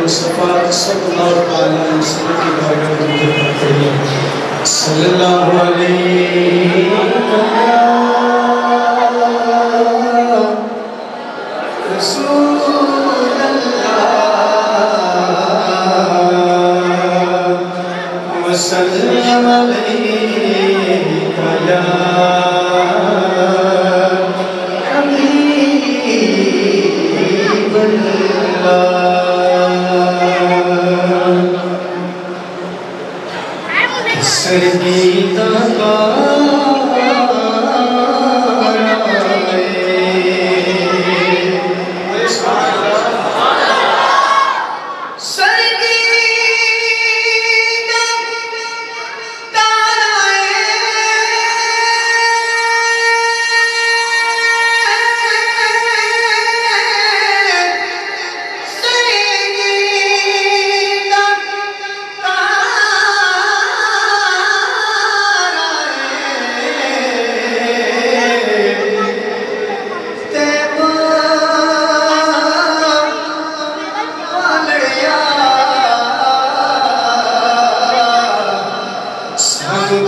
مصطفیٰ صلی اللہ علیہ وسلم کی بارگاہ میں درود پڑھیے۔ صلی اللہ علیہ رسول اللہ وسلم علیہ یا حبیب اللہ۔ سرگیتا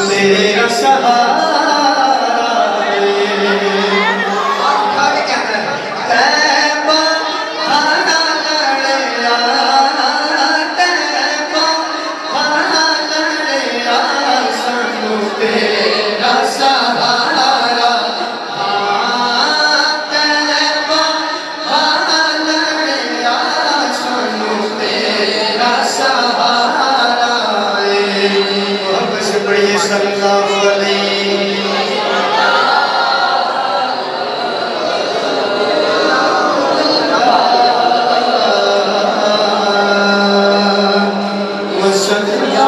تیرا سہارا تیبہ ہانا لڑیا تیبہ ہانا لڑیا سانو تیرا سہارا تیبہ ہانا لڑیا سانو تیرا سہارا محبت سے پڑھیے صلی اللہ علیہ وسلم علیہ یا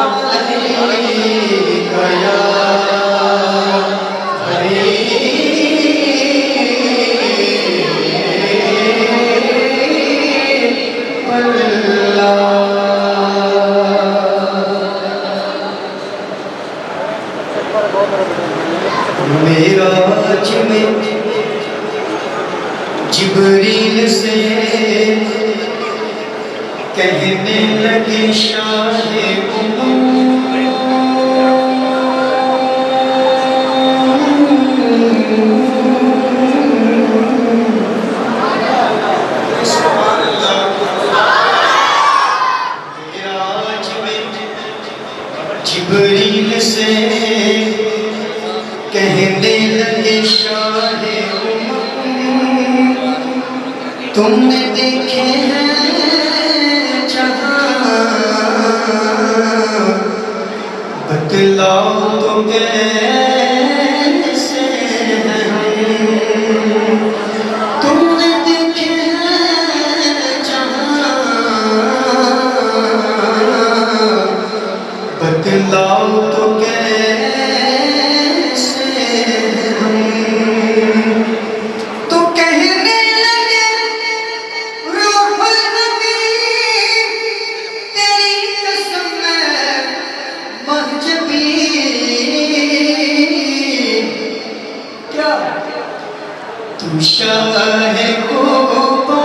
حبیب اللہ۔ معراج میں جبریل سے کہنے لگے شاہ معراج میں جبریل سے کہنے لگے شاہ تم نے دیکھے ہیں جہاں بتلاؤ تو کیسے ہیں تم نے دیکھے ہیں جہاں بتلاؤ تو کیسے ہیں تو کہنے لگے روح النبی تیری قسم ہے محجبی کیا تو شاہ غوبا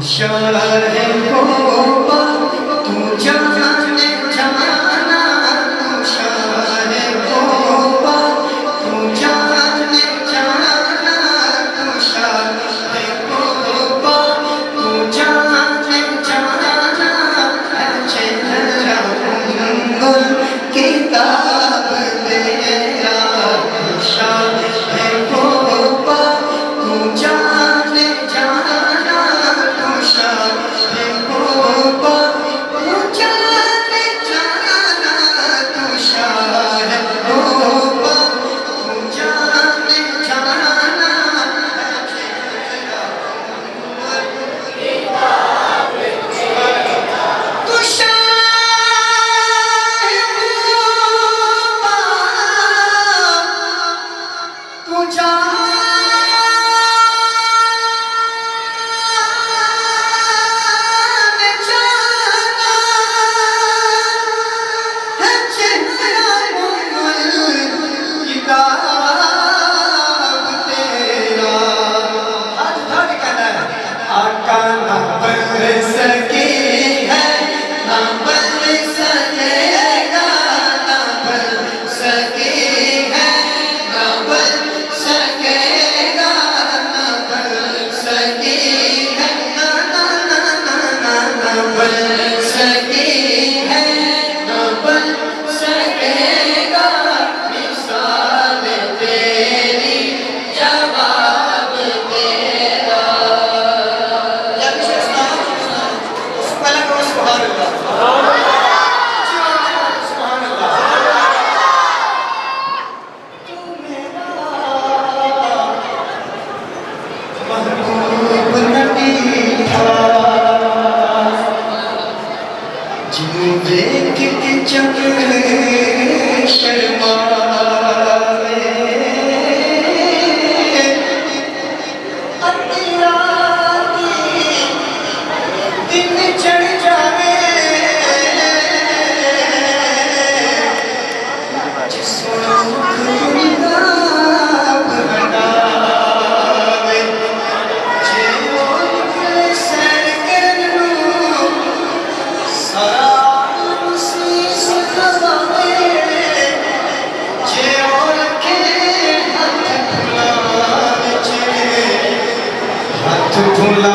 شاہ غوبا تو جانے جانا تو شاہ غوبا تو جانے جانا تو شاہ غوبا تو جانے جانا چہرہ انگل کتاب تیرا شاہ غوبا تو جانے جانا تو شاہ غوبا تو جانے بن سکی ہے نہ بن سکے گا مثال تیری جواب تیرا یا کسی اسلام اس کو پہلا کرو سبحان اللہ سبحان اللہ تو میرا محبوب نبی تھا جنوں دیکھ کے جب شرمائے دن چڑھ جائے جس وقت گناہ ہٹاوے جیون کے سیر کر لوں سارا اسی سے لگاوے جیون کے ہاتھ دھلاوے ہاتھ دھلا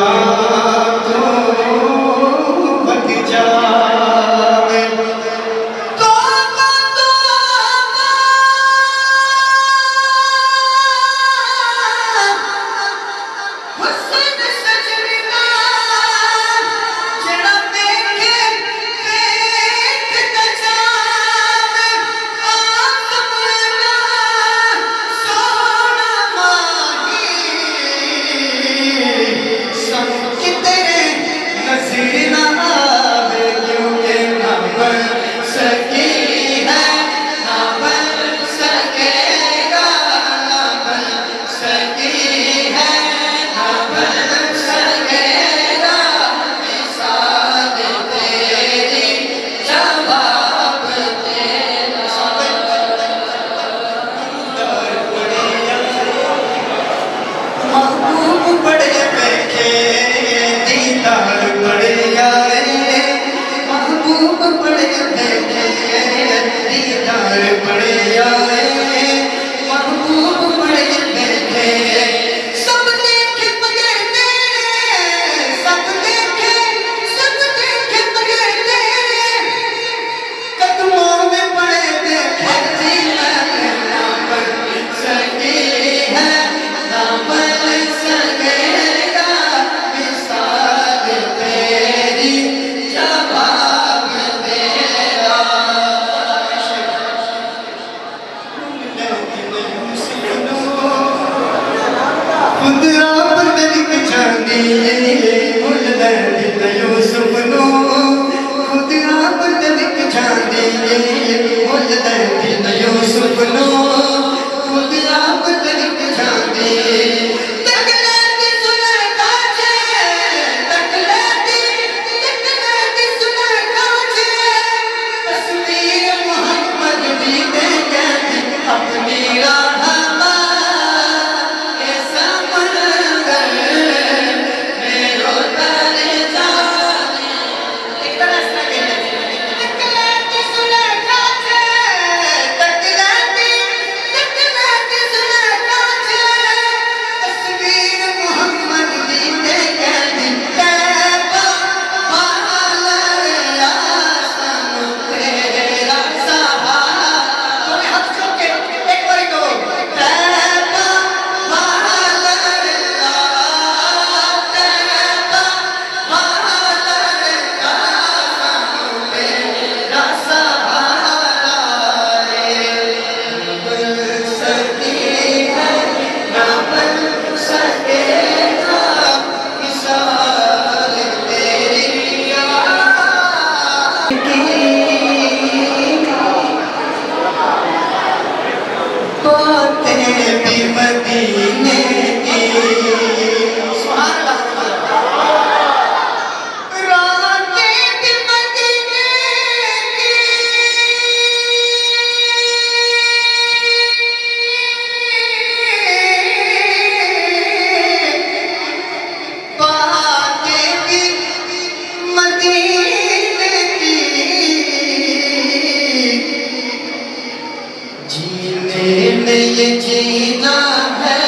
جینے میں یہ جینا ہے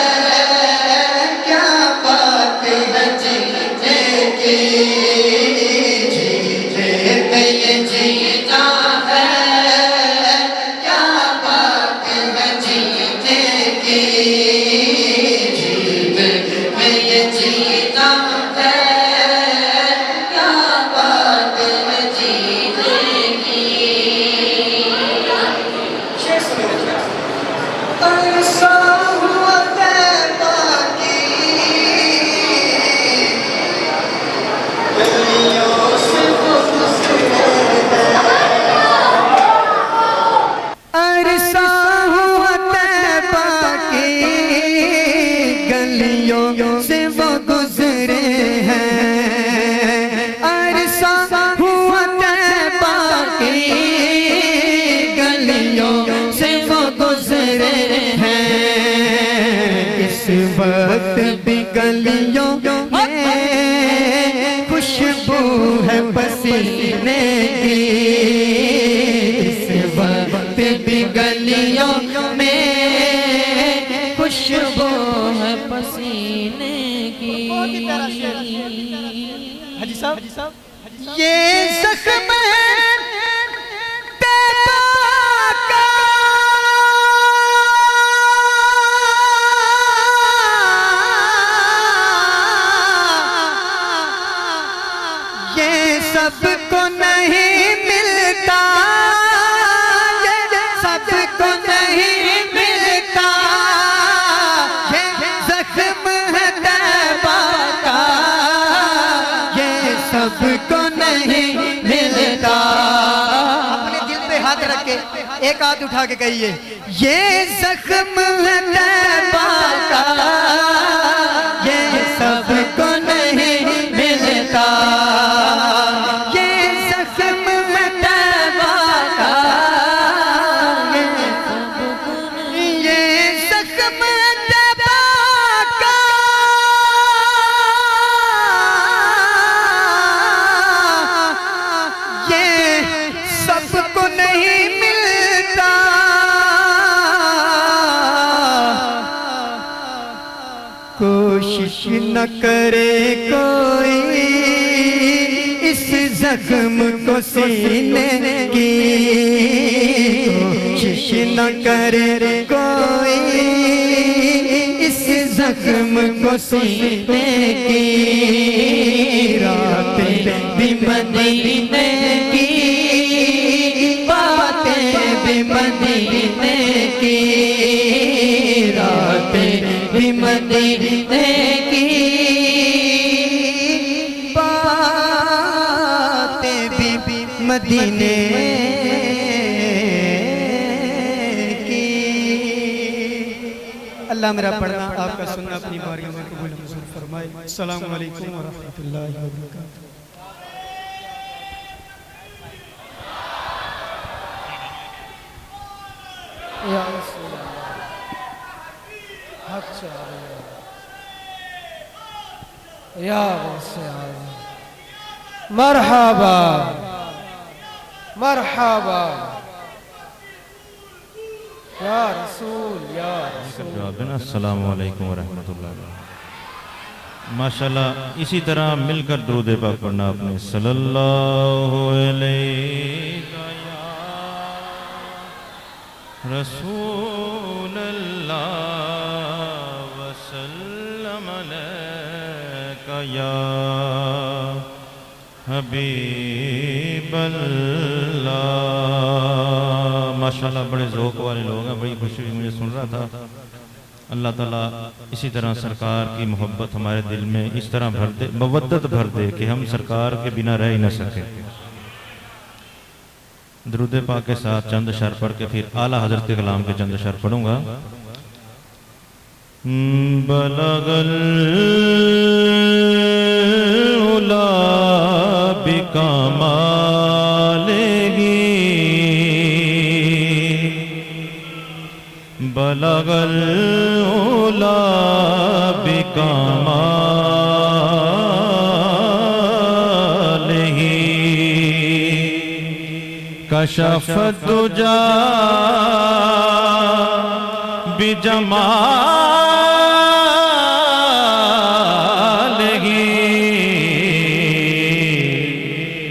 کیا حاجی صاحب یہ زخم تیبا کا یہ سب کو نہیں ملتا، یہ سب کو نہیں ملتا، یہ زخم ہے تیبا کا، یہ سب کو نہیں ملتا۔ اپنے دل پہ ہاتھ رکھ کے ایک ہاتھ اٹھا کے کہیے، یہ زخم ہے تیبا کا، یہ سب کو نہیں ملتا، یہ زخم ہے تیبا کا، یہ زخم ہے تیبا کا، یہ سب کو نہیں ملتا۔ کوشش نہ کرے کوئی اس زخم کو سینے کی، کوشش نہ کرے کوئی اس زخم کو سینے کی، راتیں بھی مدینے کی، باتیں بھی مدینے کی، راتیں بھی مدینے کی، باتیں بھی مدینے کی۔ اللہ میرا پڑھنا آپ کا سننا اپنی باریوں میں قبول منظور فرمائے۔ السلام علیکم ورحمۃ اللہ وبرکاتہ۔ یا رسول اللہ حق سے آرہی یا غوث اعظم مرحبا مرحبا یا رسول یا رسول۔ السلام علیکم ورحمۃ اللہ۔ ماشاءاللہ اسی طرح مل کر درود پاک پڑھنا آپ نے۔ صلی اللہ علیہ رسول اللہ وسلم علیکہ یا حبیب اللہ۔ ماشاءاللہ بڑے ذوق والے لوگ ہیں، بڑی خوشی ہوئی مجھے سن رہا تھا۔ اللہ تعالیٰ اسی طرح سرکار کی محبت ہمارے دل میں اس طرح بھر دے، مودت بھر دے کہ ہم سرکار کے بنا رہ ہی نہ سکے۔ درود پاک کے ساتھ چند اشعار پڑھ کے پھر اعلیٰ حضرت کے کلام کے چند اشعار پڑھوں گا۔ بلغ العلا بکمالہ، بلغ العلا بکمالہ، کشف الدجا بجمالہ،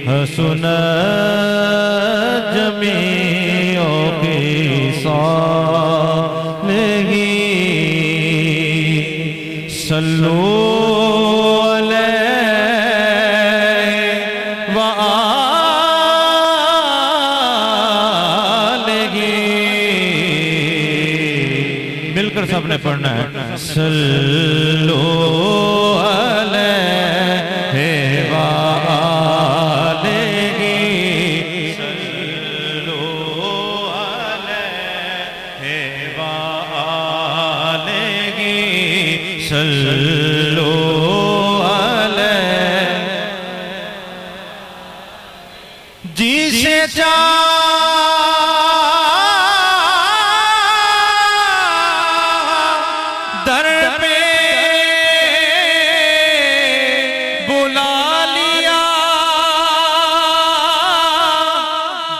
حسن جمیع خصالہ، صلو علیہ وآلہ۔ مل کر سب نے پڑھنا ہے۔ صلو علیہ وآلہ، صلو علیہ وآلہ، صلو علیہ۔ جی سے در پہ بلا لیا،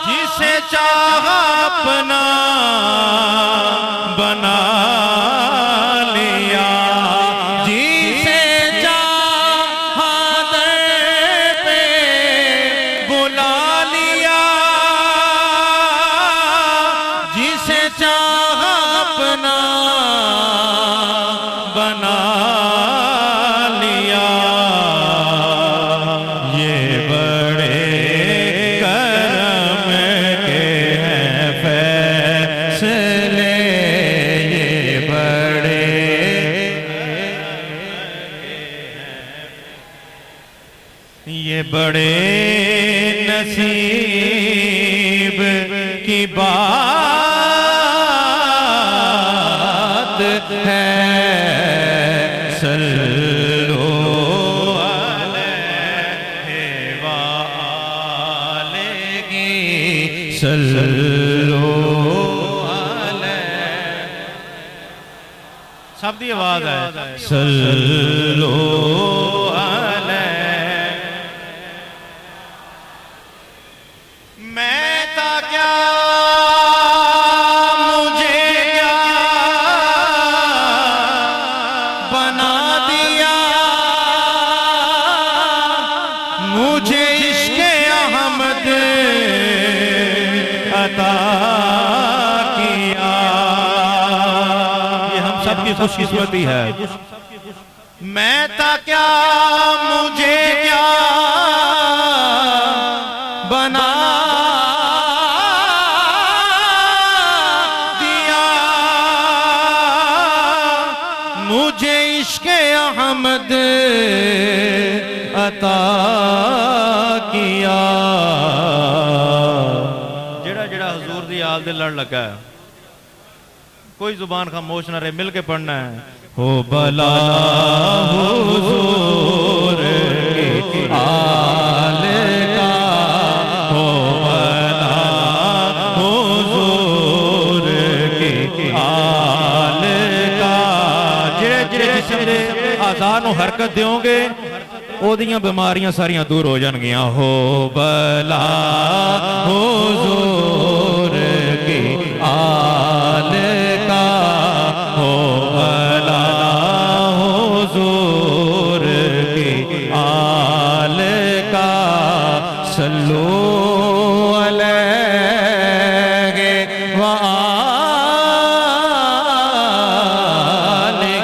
جسے چاہا اپنا بنا لیا، جسے چاہا یہ بڑے نصیب کی بات ہے صلو علیہ وآلہ صلو علیہ سب دی آواز ہے صلو علیہ میں تا کیا مجھے کیا بنا دیا مجھے عشق احمد عطا کیا یہ ہم سب کی خوش قسمتی ہے میں تا کیا مجھے کیا بنا دیا مجھے عشق احمد عطا کیا جڑا جڑا حضور دی آل دے لڑ لگا ہے کوئی زبان خاموش نہ رہے مل کے پڑھنا ہے ہو بلا حضور کی آل کا ہو بلا حضور کی آل کا جڑے جڑے جسم دے آزان و حرکت دیوں گے او دیاں بیماریاں ساریاں دور ہو جان گیاں ہو بلا حضور کی آل کا ہو بلا حضور کی آل کا صلو علیہ وآلہ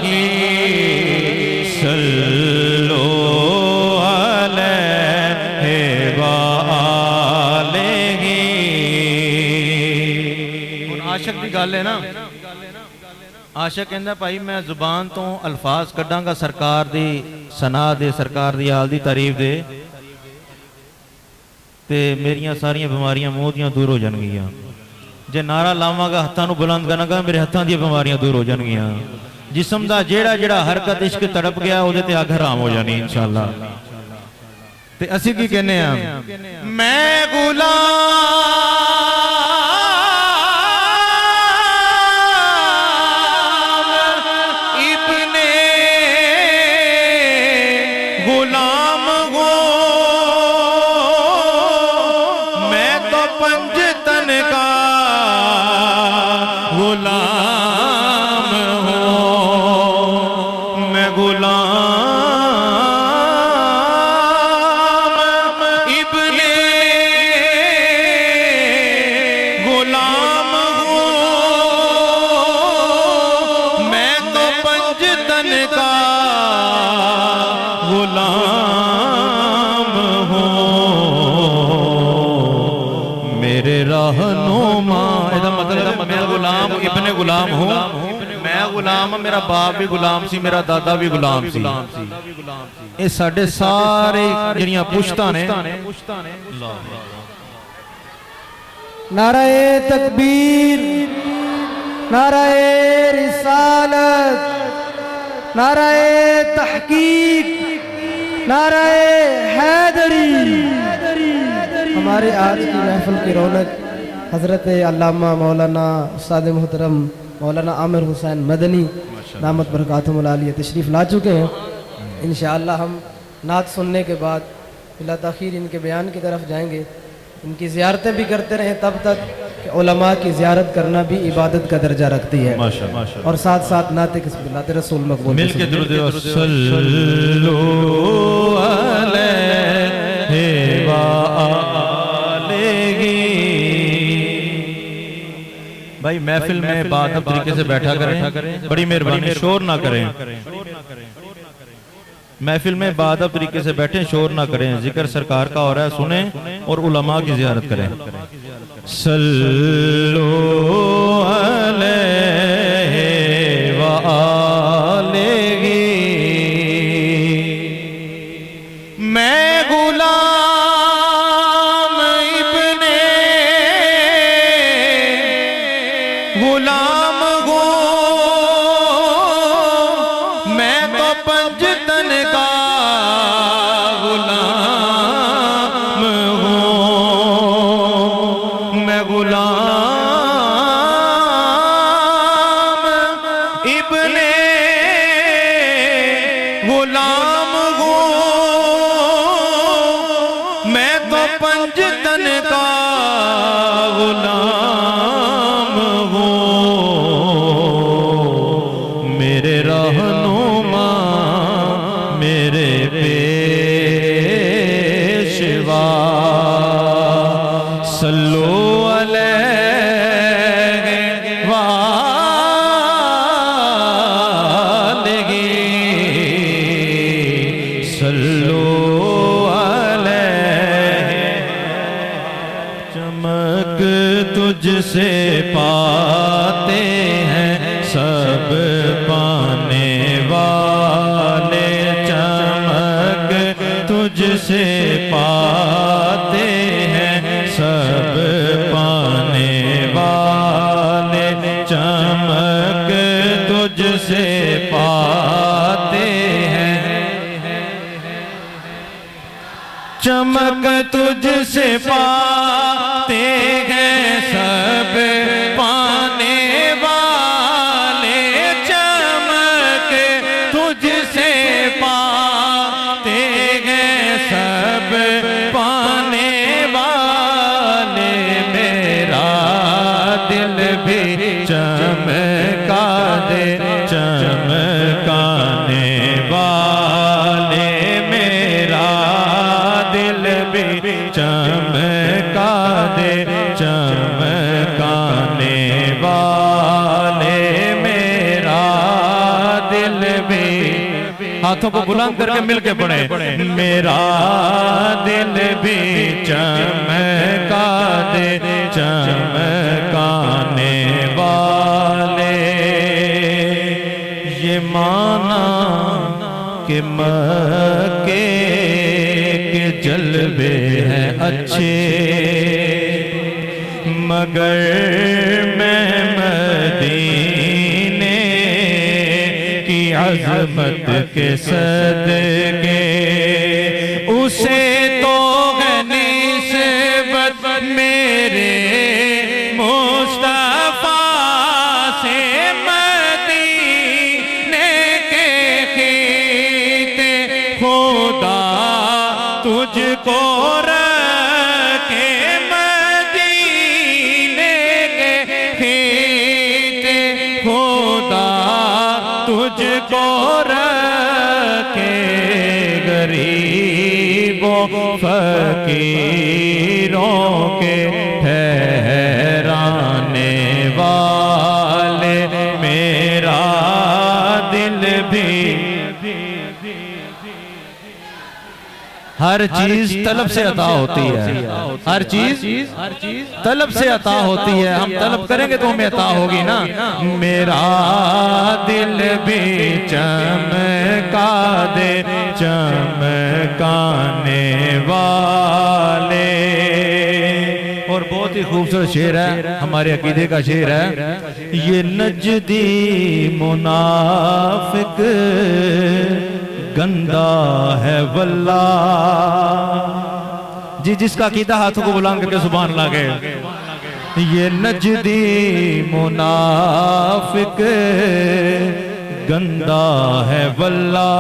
صلو علیہ وآلہ عاشق دی گل ہے نا عاشق کہندا بھائی میں زبان تو الفاظ کڈاں گا سرکار دی ثنا دے سرکار دی آل دی تعریف دے تے میریاں ساریاں بیماریاں منہ دیاں دور ہو جان گیاں جے نعرہ لاواں گا ہتھاں نو بلند کرنا گا میرے ہتھاں دی بیماریاں دور ہو جان گیاں جسم دا جیڑا جیڑا حرکت عشق تڑپ گیا او دے تے اگ حرام ہو جانی انشاءاللہ تے اسی کی کہنے ہیں میں غلام میں تو پنجتن کا غلام ہوں میں غلام ابن غلام ہوں میں تو پنجتن کا غلام ہوں میرے رہنما ایدہ مطلب میں غلام ابن غلام ہوں میں غلام میرا باپ بھی غلام سی میرا دادا بھی غلام سی یہ ساڑھے سارے جنیاں پوچھتا نے نعرہ تکبیر نعرہ رسالت نعرہ تحقیق نعرہ حیدری ہمارے آج کی محفل کی رونق حضرت علامہ مولانا استاد محترم مولانا عامر حسین مدنی دامت برکاتہم العالیہ تشریف لا چکے ہیں انشاءاللہ ہم نعت سننے کے بعد بلا تاخیر ان کے بیان کی طرف جائیں گے ان کی زیارتیں بھی کرتے رہیں تب تک کہ علماء کی زیارت کرنا بھی عبادت کا درجہ رکھتی ہے اور ساتھ ساتھ نعت قسمت رسول مقبول مل کے درود صلو علیہ وآلہ بھائی محفل میں بات اب طریقے سے بیٹھا کریں بڑی مہربانی شور نہ کریں محفل میں بات اب طریقے سے بیٹھیں شور نہ کریں ذکر سرکار کا ہو رہا ہے سنیں اور علماء کی زیارت کریں صلو علیہ وآلہ میں غلام ابن غلام ہوں، میں تو پنجتن کا غلام ہوں، میں غلام ابن غلام ہوں، میں تو پنجتن کا غلام ہوں، میرے رہنما میرے پیشوا صلو علیہ وآلہ صلو علیہ۔ چمک تجھ سے پاتے ہیں سب پانے والے، چمک تجھ سے پاتے ہیں سب پانے والے، چمک تجھ سے پاتے ہیں، چمک تجھ سے پاتے ہیں سب پانے والے، چمک تجھ سے پاتے ہیں سب پانے والے، میرا دل بھی چمکا دے چمکانے والے، میرا دل بھی چمکا دے چمکانے والے، میرا دل بھی، ہاتھوں کو بلند کر کے مل کے پڑھیں، میرا دل بھی چمکا دے چمکانے والے۔ یہ مانا کہ مکے کے جلوے ہیں اچھے، مگر میں مدینے کی عظمت کے صدقے، اسے تو ہے نسبت میرے مصطفیٰ سے، مدینے کے خطے خدا تجھ کو رکھے، مدینے کے خطے خدا تجھ کو رکھے، غریبوں فقیروں کے ٹھہرانے والے، میرا دل بھی، ہر چیز طلب سے عطا ہوتی ہے، ہر چیز طلب سے عطا ہوتی ہے، ہم طلب کریں گے تو ہمیں عطا ہوگی نا، میرا دل بھی چمکا دے چمکانے والے۔ اور بہت ہی خوبصورت شعر ہے، ہمارے عقیدے کا شعر ہے، یہ نجدی منافق گندا ہے واللہ، جی جس کا عقیدہ ہاتھوں کو بلند کر کے سبحان اللہ گئے، یہ نجدی منافق گندا ہے واللہ،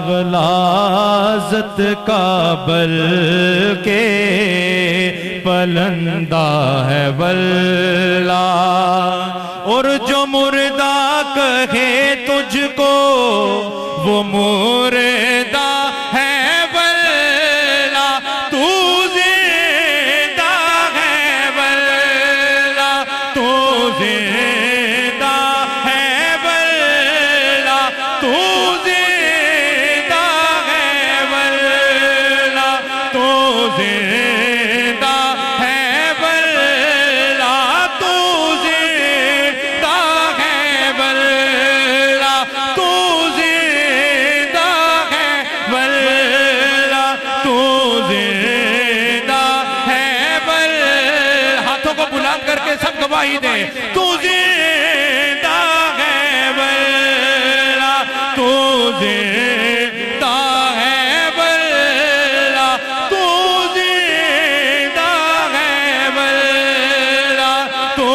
غلاظت کا بلکہ پلندہ ہے واللہ، اور جو مردہ کہے تجھ کو وہ مردہ ہے واللہ، تو زندہ ہے واللہ، تو زندہ ہے واللہ، تو زندہ ہے واللہ، تو زندہ ہے واللہ، تو زندہ ہے واللہ، تو زندہ ہے واللہ، گواہی دے تو زندہ ہے واللہ تو زندہ ہے واللہ تو زندہ ہے واللہ تو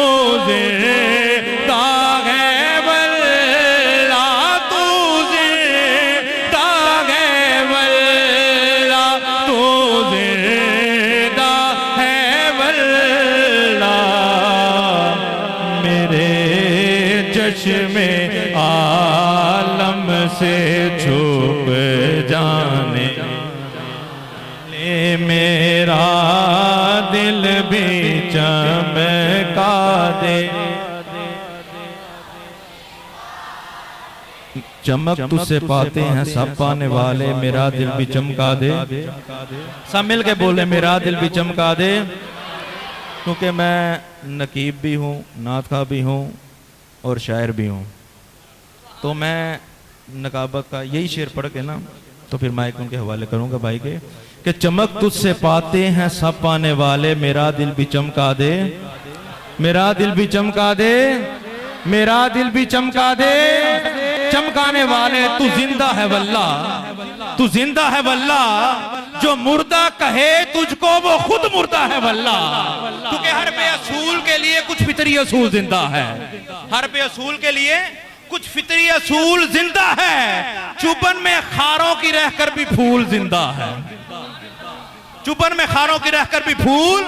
زندہ ہے واللہ تو زندہ ہے واللہ تو زندہ ہے واللہ میرے چشم عالم سے چھپ جانے لے میرا دل بھی چمکا دے چمک تجھ سے پاتے ہیں سب پانے والے میرا دل بھی چمکا دے سب مل کے بولے میرا دل بھی چمکا دے کیونکہ میں نقیب بھی ہوں نعت خواہ بھی ہوں اور شاعر بھی ہوں تو میں نقابت کا یہی شعر پڑھ کے نا تو پھر مائک ان کے حوالے کروں گا بھائی کے کہ چمک تجھ سے پاتے ہیں سب پانے والے میرا دل بھی چمکا دے میرا دل بھی چمکا دے میرا دل بھی چمکا دے چمکانے والے تو زندہ ہے واللہ تو زندہ ہے واللہ جو مردہ کہے تجھ کو وہ خود مردہ ہے واللہ کیونکہ ہر بے اصول کے لیے کچھ فطری اصول زندہ ہے ہر بے اصول کے لیے کچھ فطری اصول زندہ ہے چوبن میں خاروں کی رہ کر بھی پھول زندہ ہے چوبن میں خاروں کی رہ کر بھی پھول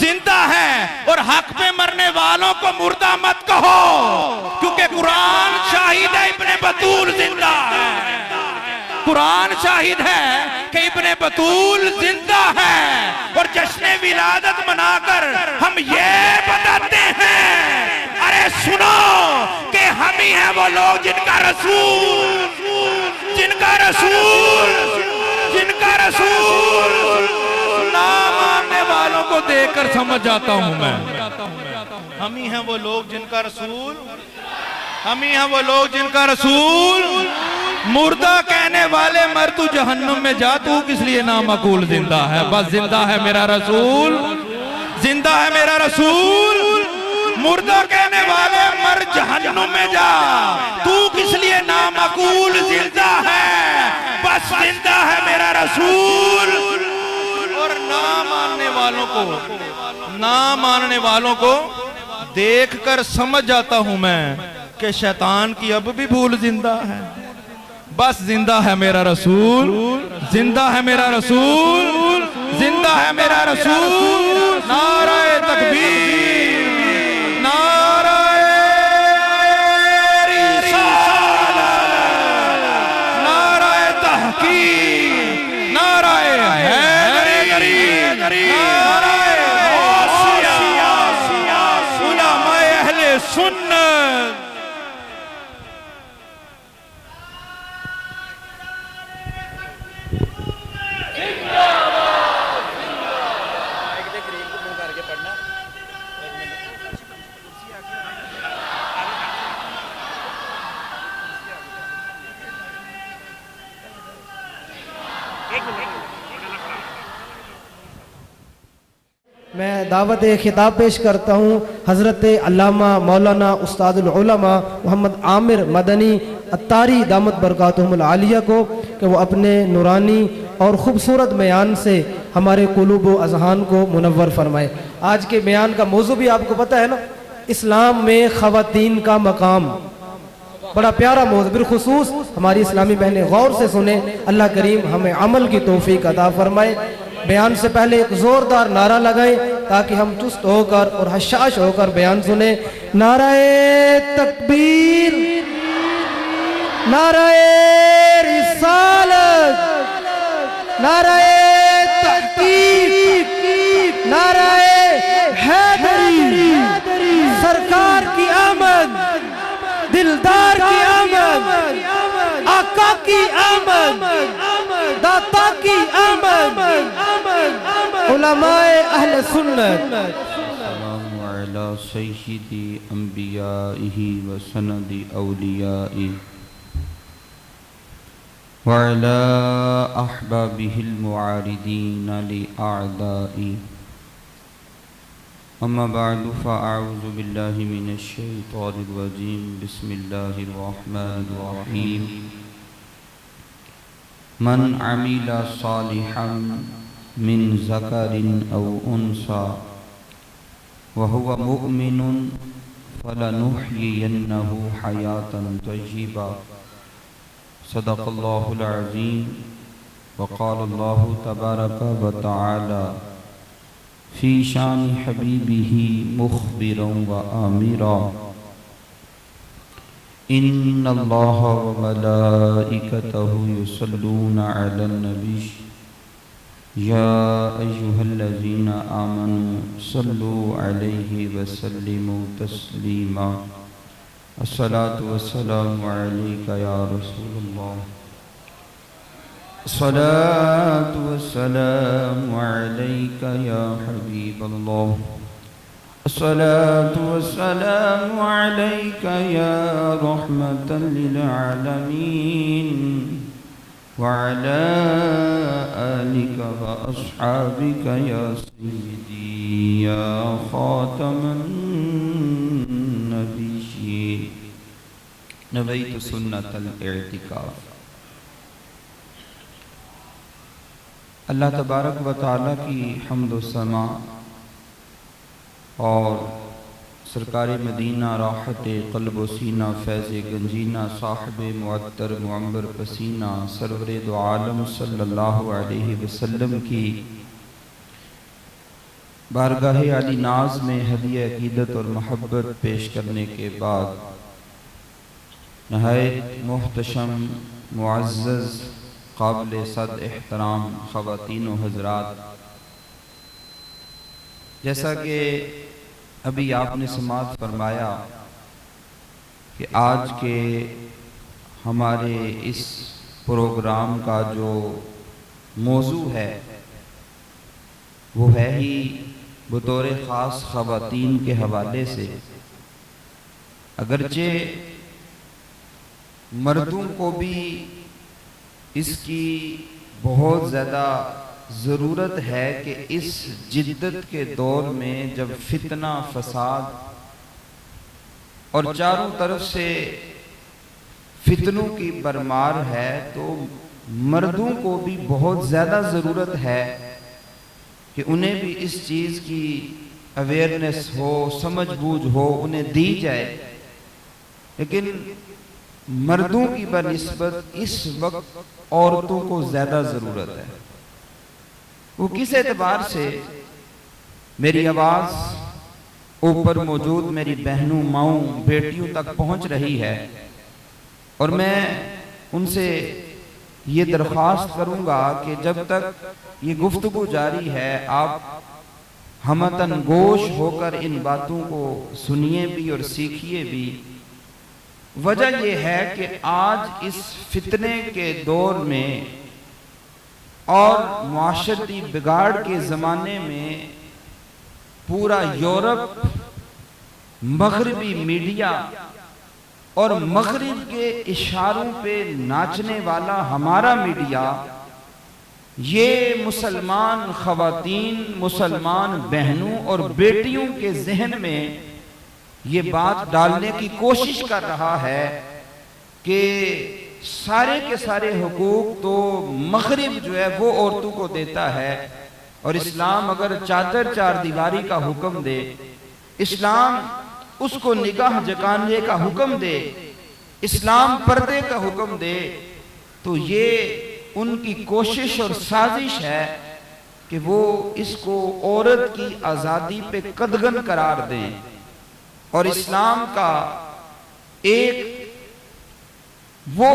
زندہ ہے اور حق پہ مرنے والوں کو مردہ مت کہو کیونکہ قرآن شاہد ہے ابن بطول زندہ ہے قرآن شاہد ہے کہ ابن بطول زندہ ہے اور جشن ولادت منا کر ہم یہ بتاتے ہیں ارے سنو کہ ہم ہی ہیں وہ لوگ جن کا رسول نام آنے والوں کو دیکھ کر سمجھ جاتا ہوں میں ہم ہی ہیں وہ لوگ جن کا رسول ہم ہی ہیں وہ لوگ جن کا رسول مردہ کہنے والے مر تو جہنم میں جا تو کس لیے نامعقول زندہ ہے بس زندہ ہے میرا رسول زندہ ہے میرا رسول مردہ کہنے والے مر جہنم میں جا تو کس لیے نامعقول زندہ ہے بس زندہ ہے میرا رسول اور نہ ماننے والوں کو دیکھ کر سمجھ جاتا ہوں میں کہ شیطان کی اب بھی بھول زندہ ہے بس زندہ ہے میرا رسول زندہ ہے میرا رسول زندہ ہے میرا رسول نعرہ تکبیر نعرہ رسالت نعرہ تحقیق نعرہ حیدری نعرہ غوثیہ علماء اہل سنت میں دعوت خطاب پیش کرتا ہوں حضرت علامہ مولانا استاد العلماء محمد عامر مدنی اتاری دامت برکاتہم العالیہ کو کہ وہ اپنے نورانی اور خوبصورت بیان سے ہمارے قلوب و اذہان کو منور فرمائے آج کے بیان کا موضوع بھی آپ کو پتہ ہے نا اسلام میں خواتین کا مقام بڑا پیارا موضوع بالخصوص ہماری اسلامی بہنیں غور سے سنیں اللہ کریم ہمیں عمل کی توفیق عطا فرمائے بیان سے پہلے ایک زوردار نعرہ لگائیں تاکہ ہم چست ہو کر اور حشاش ہو کر بیان سنیں نعرہ تکبیر نعرہ رسالت نعرہ تحقیق نعرہ حیدری سرکار کی آمد دلدار کی آمد آقا کی آمد داتا کی آمد علماء اہل سنت السلام علی سید انبیائہ و سند اولیائہ وعلى أحبابه المعارضين لأعدائه أما بعد فأعوذ بالله من الشيطان الرجيم بسم الله الرحمن الرحيم من عمل صالحا من ذكر أو أنثى وهو مؤمن فلنحيينه حياة طيبة صدق الله العظيم وقال الله تبارك وتعالى في شان حبيبه مخبرا وآمرا إن الله وملائكته يصلون على النبي يا أيها الذين آمنوا صلوا عليه وسلموا تسليما الصلاة والسلام عليك يا رسول الله الصلاة والسلام عليك يا حبيب الله الصلاة والسلام عليك يا رحمة للعالمين وعلى آلك وأصحابك يا سيدي يا خاتم النبيين نويت سنة الاعتكاف. اللہ تبارک و تعالیٰ کی حمد و ثنا اور سرکار مدینہ راحت قلب و سینہ فیض گنجینہ صاحب معطر معمر پسینہ سرور دو عالم صلی اللہ علیہ وسلم کی بارگاہ علی ناز میں ہدیہ عقیدت اور محبت پیش کرنے کے بعد نہایت محتشم معزز قابل صد احترام خواتین و حضرات، جیسا کہ ابھی آپ نے سماعت فرمایا کہ آج کے ہمارے اس پروگرام کا جو موضوع ہے وہ ہے ہی بطور خاص خواتین کے حوالے سے، اگرچہ مردوں کو بھی اس کی بہت زیادہ ضرورت ہے کہ اس جدت کے دور میں جب فتنہ فساد اور چاروں طرف سے فتنوں کی برمار ہے تو مردوں کو بھی بہت زیادہ ضرورت ہے کہ انہیں بھی اس چیز کی اویئرنس ہو، سمجھ بوجھ ہو، انہیں دی جائے. لیکن مردوں کی بنسبت اس وقت عورتوں کو زیادہ ضرورت ہے. وہ کس اعتبار سے؟ میری آواز اوپر موجود میری بہنوں، ماؤں، بیٹیوں تک پہنچ رہی ہے اور میں ان سے یہ درخواست کروں گا کہ جب تک یہ گفتگو جاری ہے آپ ہمتن گوش ہو کر ان باتوں کو سنیے بھی اور سیکھیے بھی. وجہ یہ ہے کہ آج اس فتنے کے دور میں اور معاشرتی بگاڑ کے زمانے میں پورا یورپ، مغربی میڈیا اور مغرب کے اشاروں پہ ناچنے والا ہمارا میڈیا یہ مسلمان خواتین، مسلمان بہنوں اور بیٹیوں کے ذہن میں یہ بات ڈالنے کی کوشش کر رہا ہے کہ سارے کے سارے حقوق تو مغرب جو ہے وہ عورتوں کو دیتا ہے، اور اسلام اگر چادر چار دیواری کا حکم دے، اسلام اس کو نگاہ جھکانے کا حکم دے، اسلام پردے کا حکم دے، تو یہ ان کی کوشش اور سازش ہے کہ وہ اس کو عورت کی آزادی پہ قدغن قرار دیں. اور اسلام کا ایک وہ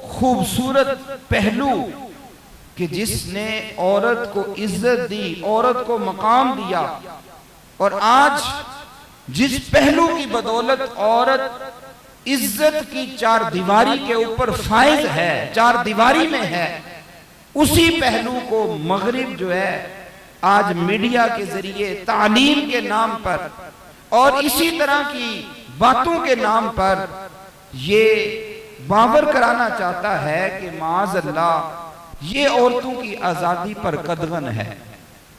خوبصورت پہلو کہ جس نے عورت کو عزت دی، عورت کو مقام دیا، اور آج جس پہلو کی بدولت عورت عزت کی چار دیواری کے اوپر فائز ہے، چار دیواری میں ہے، اسی پہلو کو مغرب جو ہے آج میڈیا کے ذریعے تعلیم کے نام پر اور اسی طرح کی باتوں کے نام پر یہ باور کرانا چاہتا ہے کہ معاذ اللہ یہ عورتوں کی آزادی پر قدغن ہے.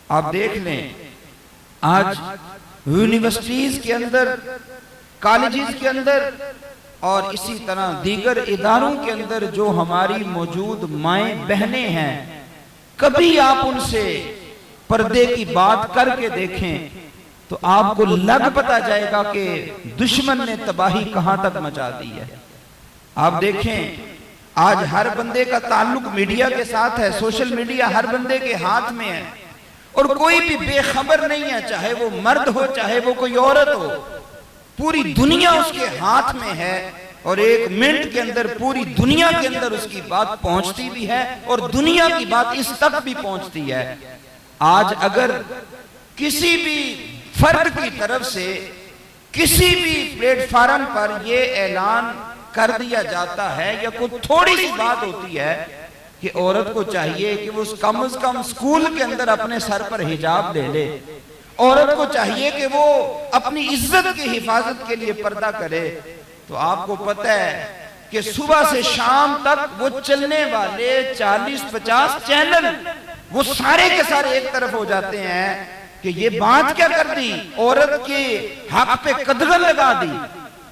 آپ دیکھ لیں آج یونیورسٹیز کے اندر، کالجز کے اندر اور اسی طرح دیگر اداروں کے اندر جو ہماری موجود مائیں بہنیں ہیں، کبھی آپ ان سے پردے کی بات کر کے دیکھیں تو آپ کو لگ پتا جائے گا کہ دشمن نے تباہی کہاں تک مچا دی ہے۔ آپ دیکھیں آج ہر بندے کا تعلق میڈیا کے ساتھ ہے، سوشل میڈیا ہر بندے کے ہاتھ میں ہے، اور کوئی بھی بے خبر نہیں ہے، چاہے وہ مرد ہو چاہے وہ کوئی عورت ہو، پوری دنیا اس کے ہاتھ میں ہے، اور ایک منٹ کے اندر پوری دنیا کے اندر اس کی بات پہنچتی بھی ہے اور دنیا کی بات اس تک بھی پہنچتی ہے۔ آج اگر کسی بھی فرد کی طرف سے کسی بھی پلیٹ فارم پر یہ اعلان کر دیا جاتا ہے یا کوئی تھوڑی سی بات ہوتی ہے کہ عورت کو چاہیے کہ وہ کم از کم اسکول کے اندر اپنے سر پر حجاب لے لے، عورت کو چاہیے کہ وہ اپنی عزت کی حفاظت کے لیے پردہ کرے، تو آپ کو پتہ ہے کہ صبح سے شام تک وہ چلنے والے 40-50 چینل وہ سارے کے سارے ایک طرف ہو جاتے ہیں کہ یہ بات کیا کر دی، عورت کے حق پہ قدغن لگا دی۔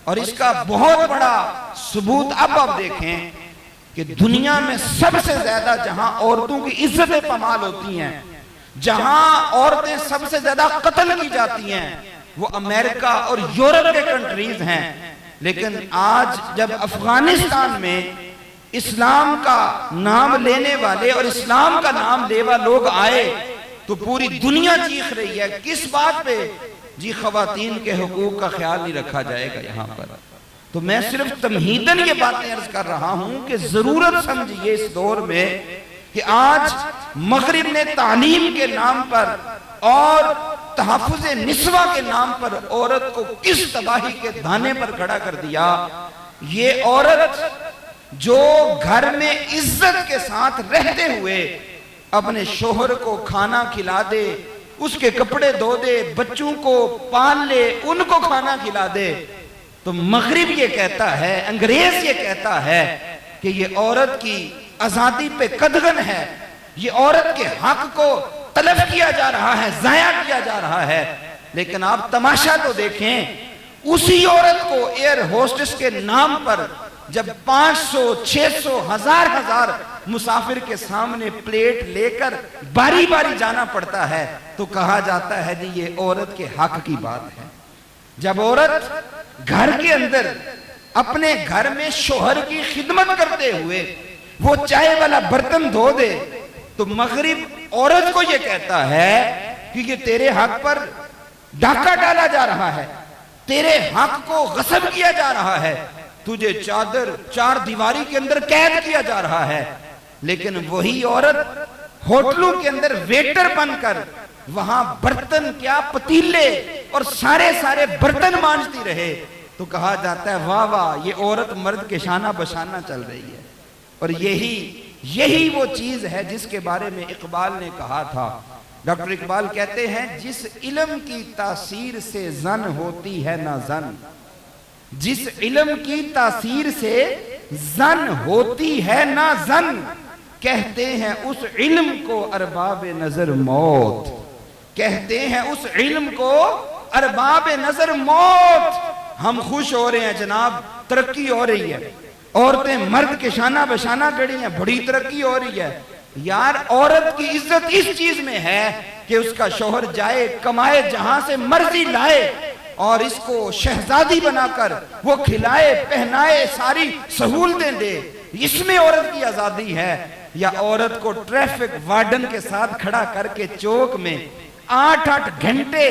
اور اس کا بہت بڑا ثبوت اب آپ دیکھیں کہ دنیا میں سب سے زیادہ جہاں عورتوں کی عزتیں پامال ہوتی ہیں، جہاں عورتیں سب سے زیادہ قتل کی جاتی ہیں، وہ امریکہ اور یورپ کے کنٹریز ہیں۔ لیکن آج جب افغانستان میں اسلام کا نام لینے والے اور اسلام کا نام لیوا لوگ آئے تو پوری دنیا چیخ رہی ہے، کس بات پہ؟ جی خواتین کے حقوق کا خیال نہیں رکھا جائے گا یہاں پر۔ تو میں صرف تمہیداً یہ باتیں عرض کر رہا ہوں کہ ضرورت سمجھیے اس دور میں کہ آج مغرب نے تعلیم کے نام پر اور تحفظ نسواں کے نام پر عورت کو کس تباہی کے دانے پر کھڑا کر دیا۔ یہ عورت جو گھر میں عزت کے ساتھ رہتے ہوئے اپنے شوہر کو کھانا کھلا دے، اس کے کپڑے دھو دے، بچوں کو پال لے، ان کو کھانا کھلا دے، تو مغرب یہ کہتا ہے، انگریز یہ کہتا ہے کہ یہ عورت کی آزادی پہ قدغن ہے، یہ عورت کے حق کو طلب کیا جا رہا ہے، ضائع کیا جا رہا ہے۔ لیکن آپ تماشا تو دیکھیں، اسی عورت کو ایئر ہوسٹس کے نام پر جب 500 600 ہزار مسافر کے سامنے پلیٹ لے کر باری باری جانا پڑتا ہے تو کہا جاتا ہے جی یہ عورت کے حق کی بات ہے۔ جب عورت گھر کے اندر اپنے گھر میں شوہر کی خدمت کرتے ہوئے وہ چائے والا برتن دھو دے تو مغرب عورت کو یہ کہتا ہے کہ یہ تیرے حق پر ڈاکہ ڈالا جا رہا ہے، تیرے حق کو غصب کیا جا رہا ہے، تجھے چار دیواری کے اندر قید کیا جا رہا ہے۔ لیکن وہی عورت ہوٹلوں کے اندر ویٹر بن کر وہاں برتن کیا پتیلے اور سارے برتن مانجتی رہے تو کہا جاتا ہے واہ واہ یہ عورت مرد کے شانہ بشانہ چل رہی ہے۔ اور یہی وہ چیز ہے جس کے بارے میں اقبال نے کہا تھا۔ ڈاکٹر اقبال کہتے ہیں جس علم کی تاثیر سے زن ہوتی ہے نہ زن، جس علم کی تاثیر سے زن ہوتی ہے نہ زن، کہتے ہیں اس علم کو ارباب نظر موت، کہتے ہیں اس علم کو ارباب نظر موت۔ ہم خوش ہو رہے ہیں جناب، ترقی ہو رہی ہے، عورتیں مرد کے شانہ بشانہ کھڑی ہیں، بڑی ترقی ہو رہی ہے۔ یار عورت کی عزت اس چیز میں ہے کہ اس کا شوہر جائے کمائے جہاں سے مرضی لائے اور اس کو شہزادی بنا کر وہ کھلائے پہنائے ساری سہولتیں دے، اس میں عورت کی آزادی ہے۔ یا عورت کو ٹریفک وارڈن کے ساتھ کھڑا کر کے چوک میں 8 گھنٹے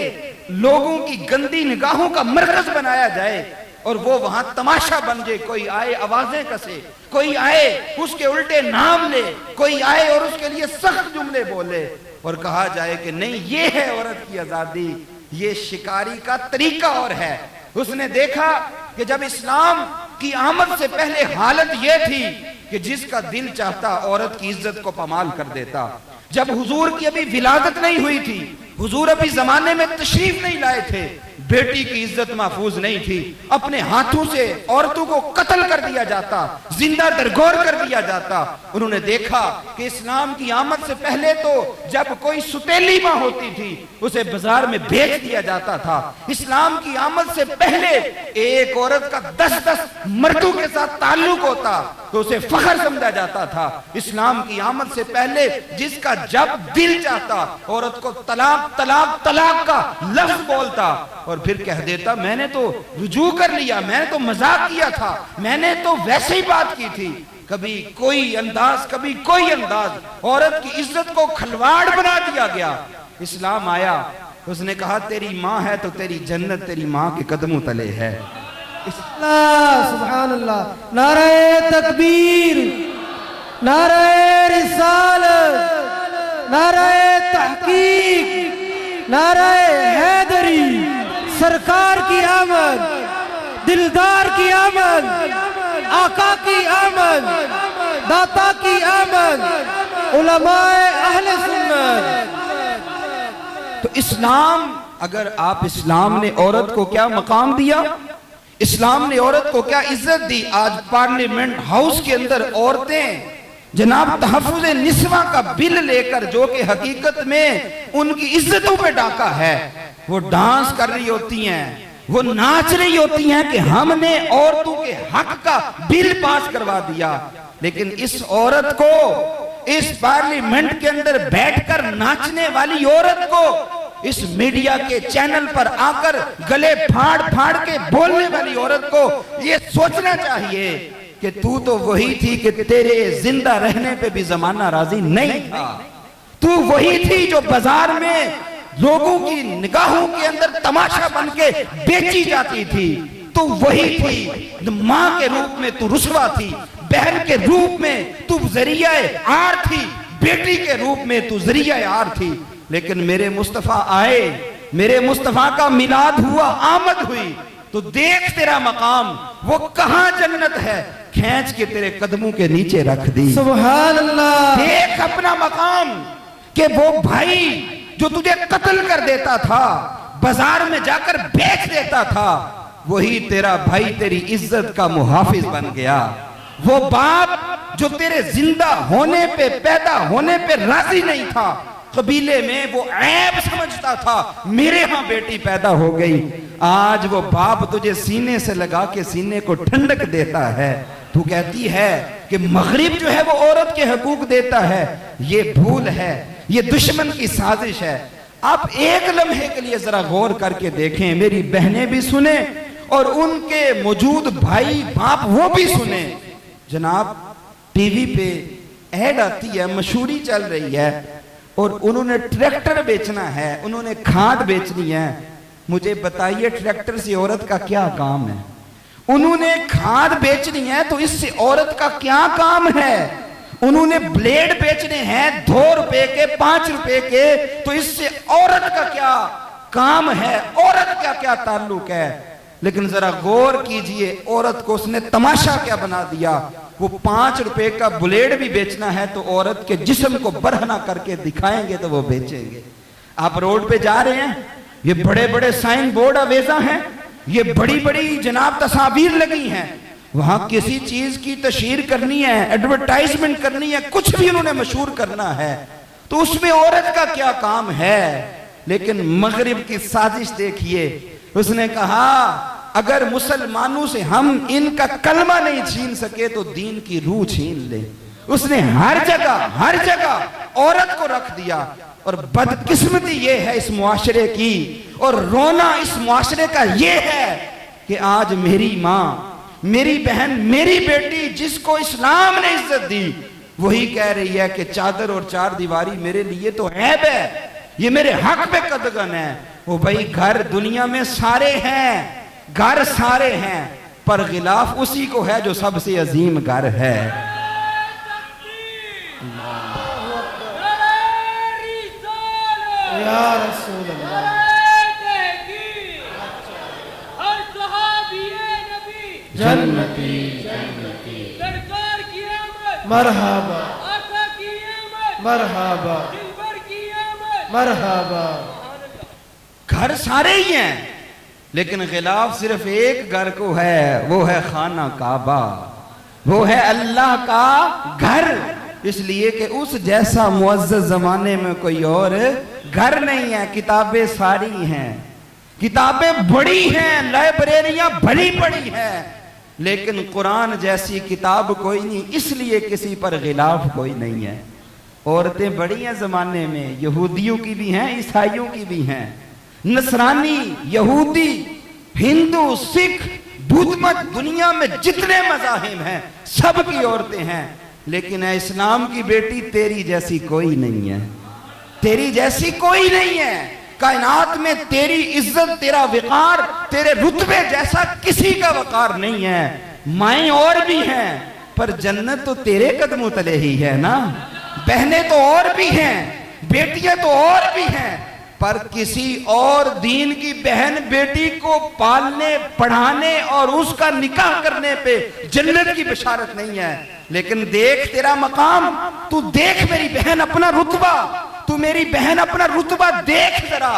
لوگوں کی گندی نگاہوں کا مرکز بنایا جائے اور وہ وہاں تماشا بن جائے، کوئی آئے آوازیں کسے، کوئی آئے اس کے الٹے نام لے، کوئی آئے اور اس کے لیے سخت جملے بولے، اور کہا جائے کہ نہیں یہ ہے عورت کی آزادی۔ یہ شکاری کا طریقہ اور ہے۔ اس نے دیکھا کہ جب اسلام کی آمد سے پہلے حالت یہ تھی کہ جس کا دل چاہتا عورت کی عزت کو پامال کر دیتا۔ جب حضور کی ابھی ولادت نہیں ہوئی تھی، حضور ابھی زمانے میں تشریف نہیں لائے تھے، بیٹی کی عزت محفوظ نہیں تھی، اپنے ہاتھوں سے عورتوں کو قتل کر دیا جاتا، زندہ درگور کر دیا جاتا۔ انہوں نے دیکھا کہ اسلام کی آمد سے پہلے تو جب کوئی ستیلی ماں ہوتی تھی اسے بازار میں بیچ دیا جاتا تھا، اسلام کی آمد سے پہلے ایک عورت کا 10 مردوں کے ساتھ تعلق ہوتا تو اسے فخر سمجھا جاتا تھا۔ اسلام کی آمد سے پہلے جس کا جب دل چاہتا عورت کو طلاق طلاق طلاق کا لفظ بولتا اور پھر کہہ دیتا میں نے تو رجوع کر لیا، میں نے تو مذاق کیا تھا، میں نے تو ویسے ہی بات کی تھی۔ کبھی کوئی انداز کبھی کوئی انداز، عورت کی عزت کو کھلواڑ بنا دیا گیا۔ اسلام آیا، اس نے کہا تیری ماں ہے تو تیری جنت تیری ماں کے قدموں تلے ہے۔ اللہ سبحان اللہ، نعرہ تکبیر، نعرہ رسالت، نعرہ تحقیق، نعرہ حیدری، سرکار کی آمد، دلدار کی آمد، آقا کی آمد، داتا کی آمد، علماء اہل سنت۔ تو اسلام، اگر آپ اسلام نے عورت کو کیا مقام دیا، اسلام نے عورت کو کیا عزت دی۔ آج پارلیمنٹ ہاؤس کے اندر عورتیں جناب تحفظ نسواں کا بل لے کر، جو کہ حقیقت میں ان کی عزتوں پہ ڈاکا ہے، وہ ڈانس کر رہی ہوتی ہیں، وہ ناچ رہی ہوتی ہیں کہ ہم نے عورتوں کے حق کا بل پاس کروا دیا۔ لیکن اس عورت کو، اس پارلیمنٹ کے اندر بیٹھ کر ناچنے والی عورت کو اس میڈیا کے چینل پر آ کر گلے پھاڑ پھاڑ کے بولنے والی عورت کو یہ سوچنا چاہیے کہ تو وہی تھی کہ تیرے زندہ رہنے پہ بھی زمانہ راضی نہیں تھا، تو وہی تھی جو بازار میں لوگوں کی نگاہوں کے اندر تماشا بن کے بیچی جاتی تھی، تو وہی تھی ماں کے روپ میں تو رسوا تھی، بہن کے روپ میں تو ذریعہ عار تھی، بیٹی کے روپ میں تو ذریعہ عار تھی۔ لیکن میرے مصطفیٰ آئے، میرے مصطفیٰ کا میلاد ہوا، آمد ہوئی، تو دیکھ تیرا مقام وہ کہاں جنت ہے، کھینچ کے تیرے قدموں کے نیچے رکھ دی۔ سبحان اللہ، دیکھ اپنا مقام کہ وہ بھائی جو تجھے قتل کر دیتا تھا، بازار میں جا کر بیچ دیتا تھا، وہی تیرا بھائی تیری عزت کا محافظ بن گیا۔ وہ باپ جو تیرے زندہ ہونے پہ، پیدا ہونے پہ راضی نہیں تھا، قبیلے میں وہ عیب سمجھتا تھا میرے ہاں بیٹی پیدا ہو گئی، آج وہ باپ تجھے سینے سے لگا کے سینے کو ٹھنڈک دیتا ہے۔ تو کہتی ہے کہ مغرب جو ہے وہ عورت کے حقوق دیتا ہے، یہ بھول ہے، یہ دشمن کی سازش ہے۔ آپ ایک لمحے کے لیے ذرا غور کر کے دیکھیں، میری بہنیں بھی سنیں اور ان کے موجود بھائی باپ وہ بھی سنیں۔ جناب ٹی وی پہ ایڈ آتی ہے، مشہوری چل رہی ہے، اور انہوں نے ٹریکٹر بیچنا ہے، انہوں نے کھاد بیچنی ہے۔ مجھے بتائیے ٹریکٹر سے عورت کا کیا کام ہے؟ انہوں نے کھاد بیچنی ہے تو اس سے عورت کا کیا کام ہے؟ انہوں نے بلیڈ بیچنے ہیں 2 روپے کے 5 روپے کے، تو اس سے عورت کا کیا کام ہے؟ عورت کا کیا تعلق ہے؟ لیکن ذرا غور کیجئے، عورت کو اس نے تماشا کیا بنا دیا۔ وہ 5 روپے کا بلیڈ بھی بیچنا ہے تو عورت کے جسم کو برہنہ کر کے دکھائیں گے تو وہ بیچیں گے۔ آپ روڈ پہ جا رہے ہیں، یہ بڑے بڑے سائن بورڈ آویزاں ہیں، یہ بڑی بڑی جناب تصاویر لگی ہیں، وہاں کسی چیز کی تشہیر کرنی ہے، ایڈورٹائزمنٹ کرنی ہے، کچھ بھی انہوں نے مشہور کرنا ہے، تو اس میں عورت کا کیا کام ہے؟ لیکن مغرب کی سازش دیکھیے، اس نے کہا اگر مسلمانوں سے ہم ان کا کلمہ نہیں چھین سکے تو دین کی روح چھین لیں۔ اس نے ہر جگہ عورت کو رکھ دیا، اور بدقسمتی یہ ہے اس معاشرے کی، اور رونا اس معاشرے کا یہ ہے کہ آج میری ماں، میری بہن، میری بیٹی جس کو اسلام نے عزت دی، وہی کہہ رہی ہے کہ چادر اور 4 دیواری میرے لیے تو عیب ہے، یہ میرے حق پہ قدغن ہے۔ وہ بھائی گھر دنیا میں سارے ہیں، گھر سارے ہیں، پر غلاف اسی کو ہے جو سب سے عظیم گھر ہے۔ یا رسول اللہ، جنتی سرکار کی آمد، مرحبا آقا کی آمد، مرحبا دلبر کی آمد، مرحبا۔ گھر سارے ہی ہیں، لیکن غلاف صرف ایک گھر کو ہے، وہ ہے خانہ کعبہ، وہ ہے اللہ کا گھر، اس لیے کہ اس جیسا معزز زمانے میں کوئی اور گھر نہیں ہے۔ کتابیں ساری ہیں، کتابیں بڑی ہیں، لائبریریاں بڑی بڑی ہیں، لیکن قرآن جیسی کتاب کوئی نہیں، اس لیے کسی پر غلاف کوئی نہیں ہے۔ عورتیں بڑی ہیں زمانے میں، یہودیوں کی بھی ہیں، عیسائیوں کی بھی ہیں، نصرانی، یہودی، ہندو، سکھ، بدھ مت، دنیا میں جتنے مذاہب ہیں سب کی عورتیں ہیں، لیکن اے اسلام کی بیٹی تیری جیسی کوئی نہیں ہے، تیری جیسی کوئی نہیں ہے۔ کائنات میں تیری عزت، تیرا وقار، تیرے رتبے جیسا کسی کا وقار نہیں ہے۔ مائیں اور بھی ہیں، پر جنت تو تیرے قدموں تلے ہی ہے نا۔ بہنیں تو اور بھی ہیں، بیٹیاں تو اور بھی ہیں، پر کسی اور دین کی بہن بیٹی کو پالنے، پڑھانے اور اس کا نکاح کرنے پہ جنت کی بشارت نہیں ہے۔ لیکن دیکھ تیرا مقام، تو دیکھ میری بہن اپنا رتبہ، تو میری بہن اپنا رتبہ دیکھ ذرا۔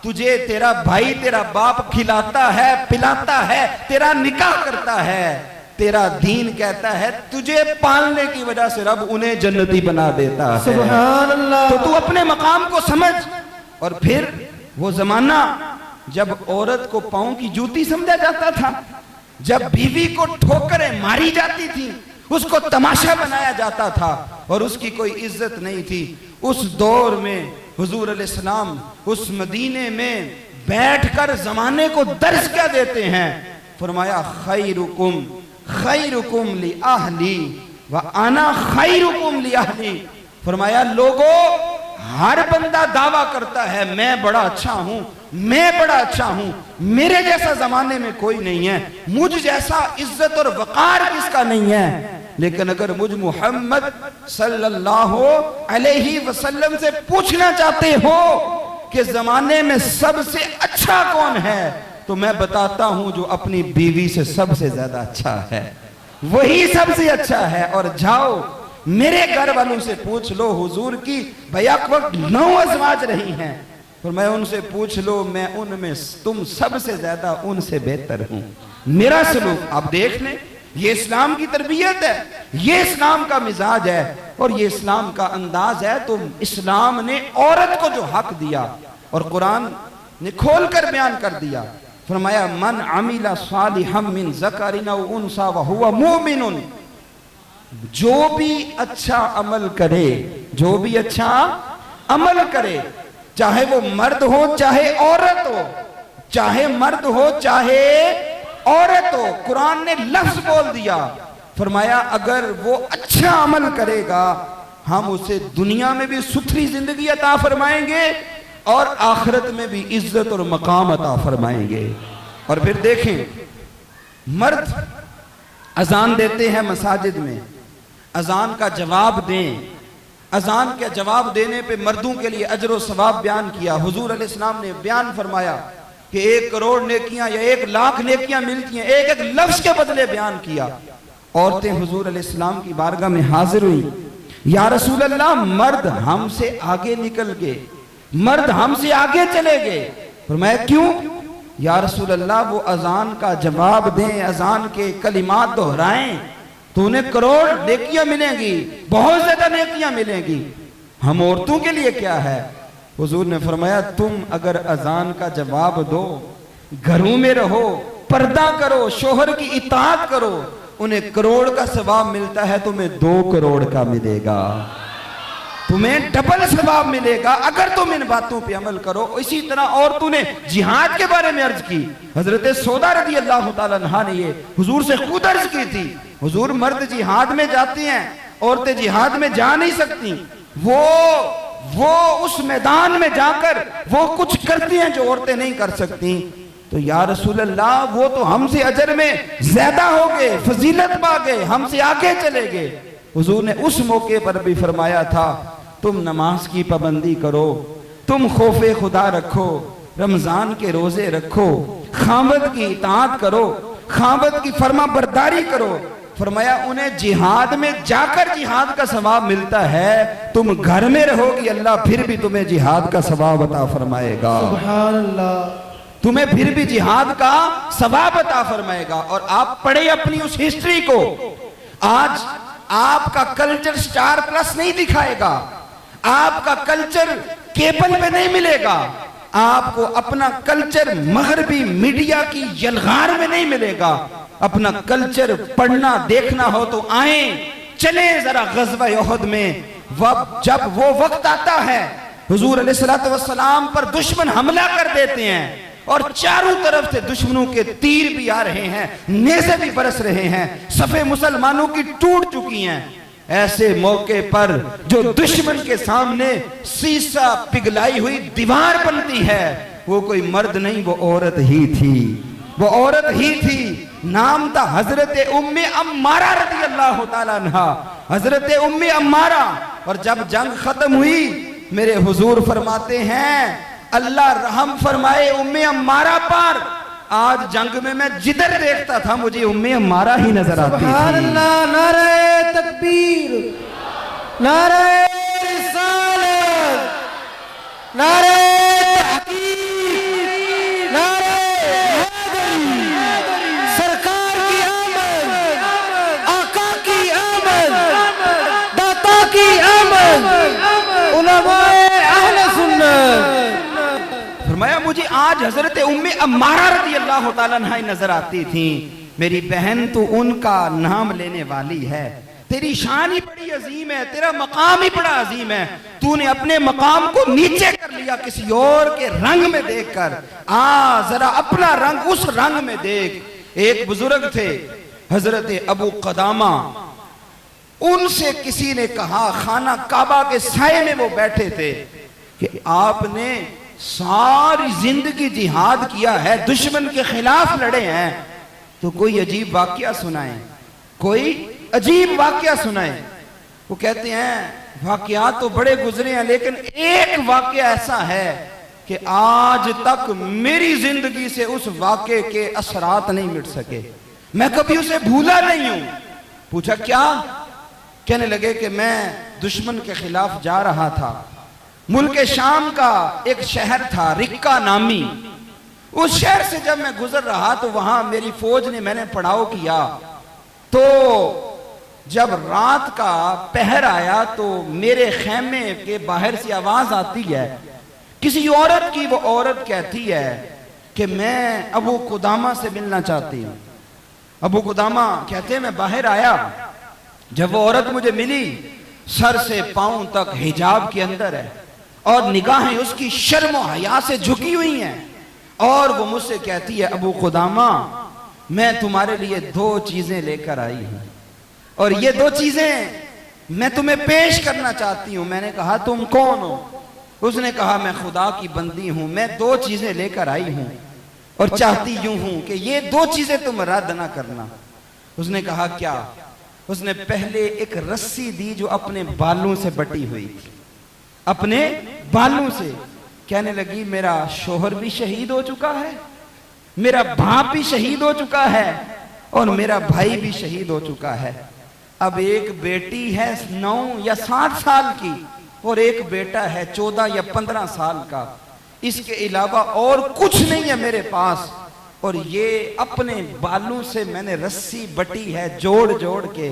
تجھے تیرا بھائی، تیرا باپ کھلاتا ہے، پلاتا ہے، تیرا نکاح کرتا ہے، تیرا دین کہتا ہے تجھے پالنے کی وجہ سے رب انہیں جنتی بنا دیتا ہے۔ سبحان اللہ۔ تو اپنے مقام کو سمجھ۔ اور پھر وہ زمانہ جب عورت کو پاؤں کی جوتی سمجھا جاتا تھا، جب بیوی کو ٹھوکریں ماری جاتی تھی، اس کو تماشا بنایا جاتا تھا اور اس کی کوئی عزت نہیں تھی، اس دور میں حضور علیہ السلام اس مدینے میں بیٹھ کر زمانے کو درس کیا دیتے ہیں؟ فرمایا خیرکم خیرکم لأہلی وانا خیرکم لأہلی۔ فرمایا لوگو، ہر بندہ دعویٰ کرتا ہے میں بڑا اچھا ہوں، میں بڑا اچھا ہوں، میرے جیسا زمانے میں کوئی نہیں ہے، مجھ جیسا عزت اور وقار کس کا نہیں ہے، لیکن اگر مجھ محمد صلی اللہ علیہ وسلم سے پوچھنا چاہتے ہو کہ زمانے میں سب سے اچھا کون ہے، تو میں بتاتا ہوں جو اپنی بیوی سے سب سے زیادہ اچھا ہے، وہی سب سے اچھا ہے۔ اور جاؤ میرے گھر والوں سے پوچھ لو، حضور کی بیک وقت 9 ازواج رہی ہیں، اور میں ان سے پوچھ لو، میں ان میں تم سب سے زیادہ ان سے بہتر ہوں۔ میرا سلوک آپ دیکھ لیں، یہ اسلام کی تربیت ہے، یہ اسلام کا مزاج ہے اور یہ اسلام کا انداز ہے۔ تو اسلام نے عورت کو جو حق دیا اور قرآن نے کھول کر بیان کر دیا، فرمایا من عمل صالحا من ذکر او انثی وہو مؤمن، جو بھی اچھا عمل کرے، جو بھی اچھا عمل کرے، چاہے وہ مرد ہو چاہے عورت ہو، چاہے مرد ہو چاہے عورت ہو، قرآن نے لفظ بول دیا، فرمایا اگر وہ اچھا عمل کرے گا ہم اسے دنیا میں بھی ستھری زندگی عطا فرمائیں گے اور آخرت میں بھی عزت اور مقام عطا فرمائیں گے۔ اور پھر دیکھیں، مرد اذان دیتے ہیں مساجد میں، اذان کا جواب دیں، اذان کے جواب دینے پہ مردوں کے لیے اجر و ثواب بیان کیا۔ حضور علیہ السلام نے بیان فرمایا کہ 1 کروڑ نیکیاں یا 1 لاکھ نیکیاں ملتی ہیں، ایک ایک لفظ کے بدلے بیان کیا۔ عورتیں حضور علیہ السلام کی بارگاہ میں حاضر ہوئی، یا رسول اللہ مرد ہم سے آگے نکل گئے، مرد ہم سے آگے چلے گئے۔ فرمایا کیوں؟ یا رسول اللہ وہ اذان کا جواب دیں، اذان کے کلمات دہرائیں تو انہیں کروڑ نیکیاں ملیں گی، بہت زیادہ نیکیاں ملیں گی، ہم عورتوں کے لیے کیا ہے؟ حضور نے فرمایا تم اگر اذان کا جواب دو، گھروں میں رہو، پردہ کرو، شوہر کی اطاعت کرو، انہیں کروڑ کا ثواب ملتا ہے، تمہیں 2 کروڑ کا ملے گا، تمہیں ڈبل ثواب ملے گا اگر تم ان باتوں پہ عمل کرو۔ اسی طرح عورتوں نے جہاد کے بارے میں عرض کی، حضرت سودا رضی اللہ تعالیٰ عنہا نے یہ حضور سے خود عرض کی تھی، حضور مرد جہاد میں جاتے ہیں، عورتیں جہاد میں جا نہیں سکتی، وہ اس میدان میں جا کر وہ کچھ کرتی ہیں جو عورتیں نہیں کر سکتی، تو یا رسول اللہ وہ تو ہم سے اجر میں زیادہ ہو گئے، فضیلت پا گئے، ہم سے آگے چلے گئے۔ حضور نے اس موقع پر بھی فرمایا تھا تم نماز کی پابندی کرو، تم خوف خدا رکھو، رمضان کے روزے رکھو، خاوند کی اطاعت کرو، خاوند کی فرما برداری کرو۔ فرمایا انہیں جہاد میں جا کر جہاد کا ثواب ملتا ہے، تم گھر میں رہو گی اللہ پھر بھی تمہیں جہاد کا ثواب عطا فرمائے گا۔ سبحان اللہ۔ تمہیں پھر بھی جہاد کا ثواب عطا فرمائے گا۔ اور آپ پڑھیں اپنی اس ہسٹری کو۔ آج آپ کا کلچر سٹار پلس نہیں دکھائے گا، آپ کا کلچر کیبل پہ نہیں ملے گا، آپ کو اپنا کلچر مغربی میڈیا کی یلغار میں نہیں ملے گا۔ اپنا کلچر پڑھنا دیکھنا ہو تو آئیں، چلیں ذرا غزوہ احد میں۔ جب وہ وقت آتا ہے حضور علیہ السلام پر دشمن حملہ کر دیتے ہیں اور چاروں طرف سے دشمنوں کے تیر بھی آ رہے ہیں، نیزے بھی برس رہے ہیں، صفیں مسلمانوں کی ٹوٹ چکی ہیں، ایسے موقع پر جو دشمن کے سامنے سیسا پگھلائی ہوئی دیوار بنتی ہے، وہ کوئی مرد نہیں، وہ عورت ہی تھی، وہ عورت ہی تھی۔ نام تھا حضرت ام عمارہ رضی اللہ تعالیٰ عنہ، حضرت ام عمارہ۔ اور جب جنگ ختم ہوئی میرے حضور فرماتے ہیں اللہ رحم فرمائے ام عمارہ پر، آج جنگ میں جدھر دیکھتا تھا مجھے ام عمارہ ہی نظر آتی تھی۔ سبحان اللہ، نعرہ تکبیر، نعرہ رسالت، نعرہ تحقیق، نعرہ حیدری، سرکار کی آمد، آقا کی آمد، داتا کی آمد، علماء اہل سنت۔ فرمایا مجھے آج حضرت ام عمارہ رضی اللہ تعالیٰ عنہ نظر آتی تھی۔ میری بہن تو ان کا نام لینے والی ہے، تیری شان ہی بڑی عظیم ہے، تیرا مقام ہی بڑا عظیم ہے، تو نے اپنے مقام کو نیچے کر لیا کسی اور کے رنگ میں دیکھ کر، ذرا اپنا رنگ اس رنگ میں دیکھ۔ ایک بزرگ تھے حضرت ابو قدامہ، ان سے کسی نے کہا، خانہ کعبہ کے سائے میں وہ بیٹھے تھے، کہ آپ نے ساری زندگی جہاد کیا ہے، دشمن کے خلاف لڑے ہیں، تو کوئی عجیب واقعہ سنائیں، کوئی عجیب واقعہ سنائیں۔ وہ کہتے ہیں واقعات تو بڑے گزرے ہیں، لیکن ایک واقعہ ایسا ہے کہ آج تک میری زندگی سے اس واقعے کے اثرات نہیں مٹ سکے، میں کبھی اسے بھولا نہیں ہوں۔ پوچھا کیا؟ کہنے لگے کہ میں دشمن کے خلاف جا رہا تھا، ملک شام کا ایک شہر تھا رکا نامی، اس شہر سے جب میں گزر رہا تو وہاں میری فوج نے میں نے پڑاؤ کیا، تو جب رات کا پہر آیا تو میرے خیمے کے باہر سے آواز آتی ہے کسی عورت کی۔ وہ عورت کہتی ہے کہ میں ابو قدامہ سے ملنا چاہتی ہوں۔ ابو قدامہ کہتے ہیں میں باہر آیا، جب وہ عورت مجھے ملی سر سے پاؤں تک حجاب کے اندر ہے اور نگاہیں اس کی شرم و حیا سے جھکی ہوئی ہیں، اور وہ مجھ سے کہتی ہے ابو قدامہ میں تمہارے لیے 2 چیزیں لے کر آئی ہوں، اور یہ 2 چیزیں میں تمہیں پیش کرنا چاہتی ہوں۔ میں نے کہا تم کون ہو؟ اس نے کہا میں خدا کی بندی ہوں، میں 2 چیزیں لے کر آئی ہوں اور چاہتی یوں ہوں کہ یہ 2 چیزیں تم رد نہ کرنا۔ اس نے کہا کیا؟ اس نے پہلے ایک رسی دی جو اپنے بالوں سے بٹی ہوئی تھی، اپنے بالوں سے۔ کہنے لگی میرا شوہر بھی شہید ہو چکا ہے، میرا باپ بھی شہید ہو چکا ہے، اور میرا بھائی بھی شہید ہو چکا ہے، اب ایک بیٹی ہے 9 یا 7 سال کی، اور ایک بیٹا ہے 14 یا 15 سال کا، اس کے علاوہ اور کچھ نہیں ہے میرے پاس، اور یہ اپنے بالوں سے میں نے رسی بٹی ہے جوڑ جوڑ کے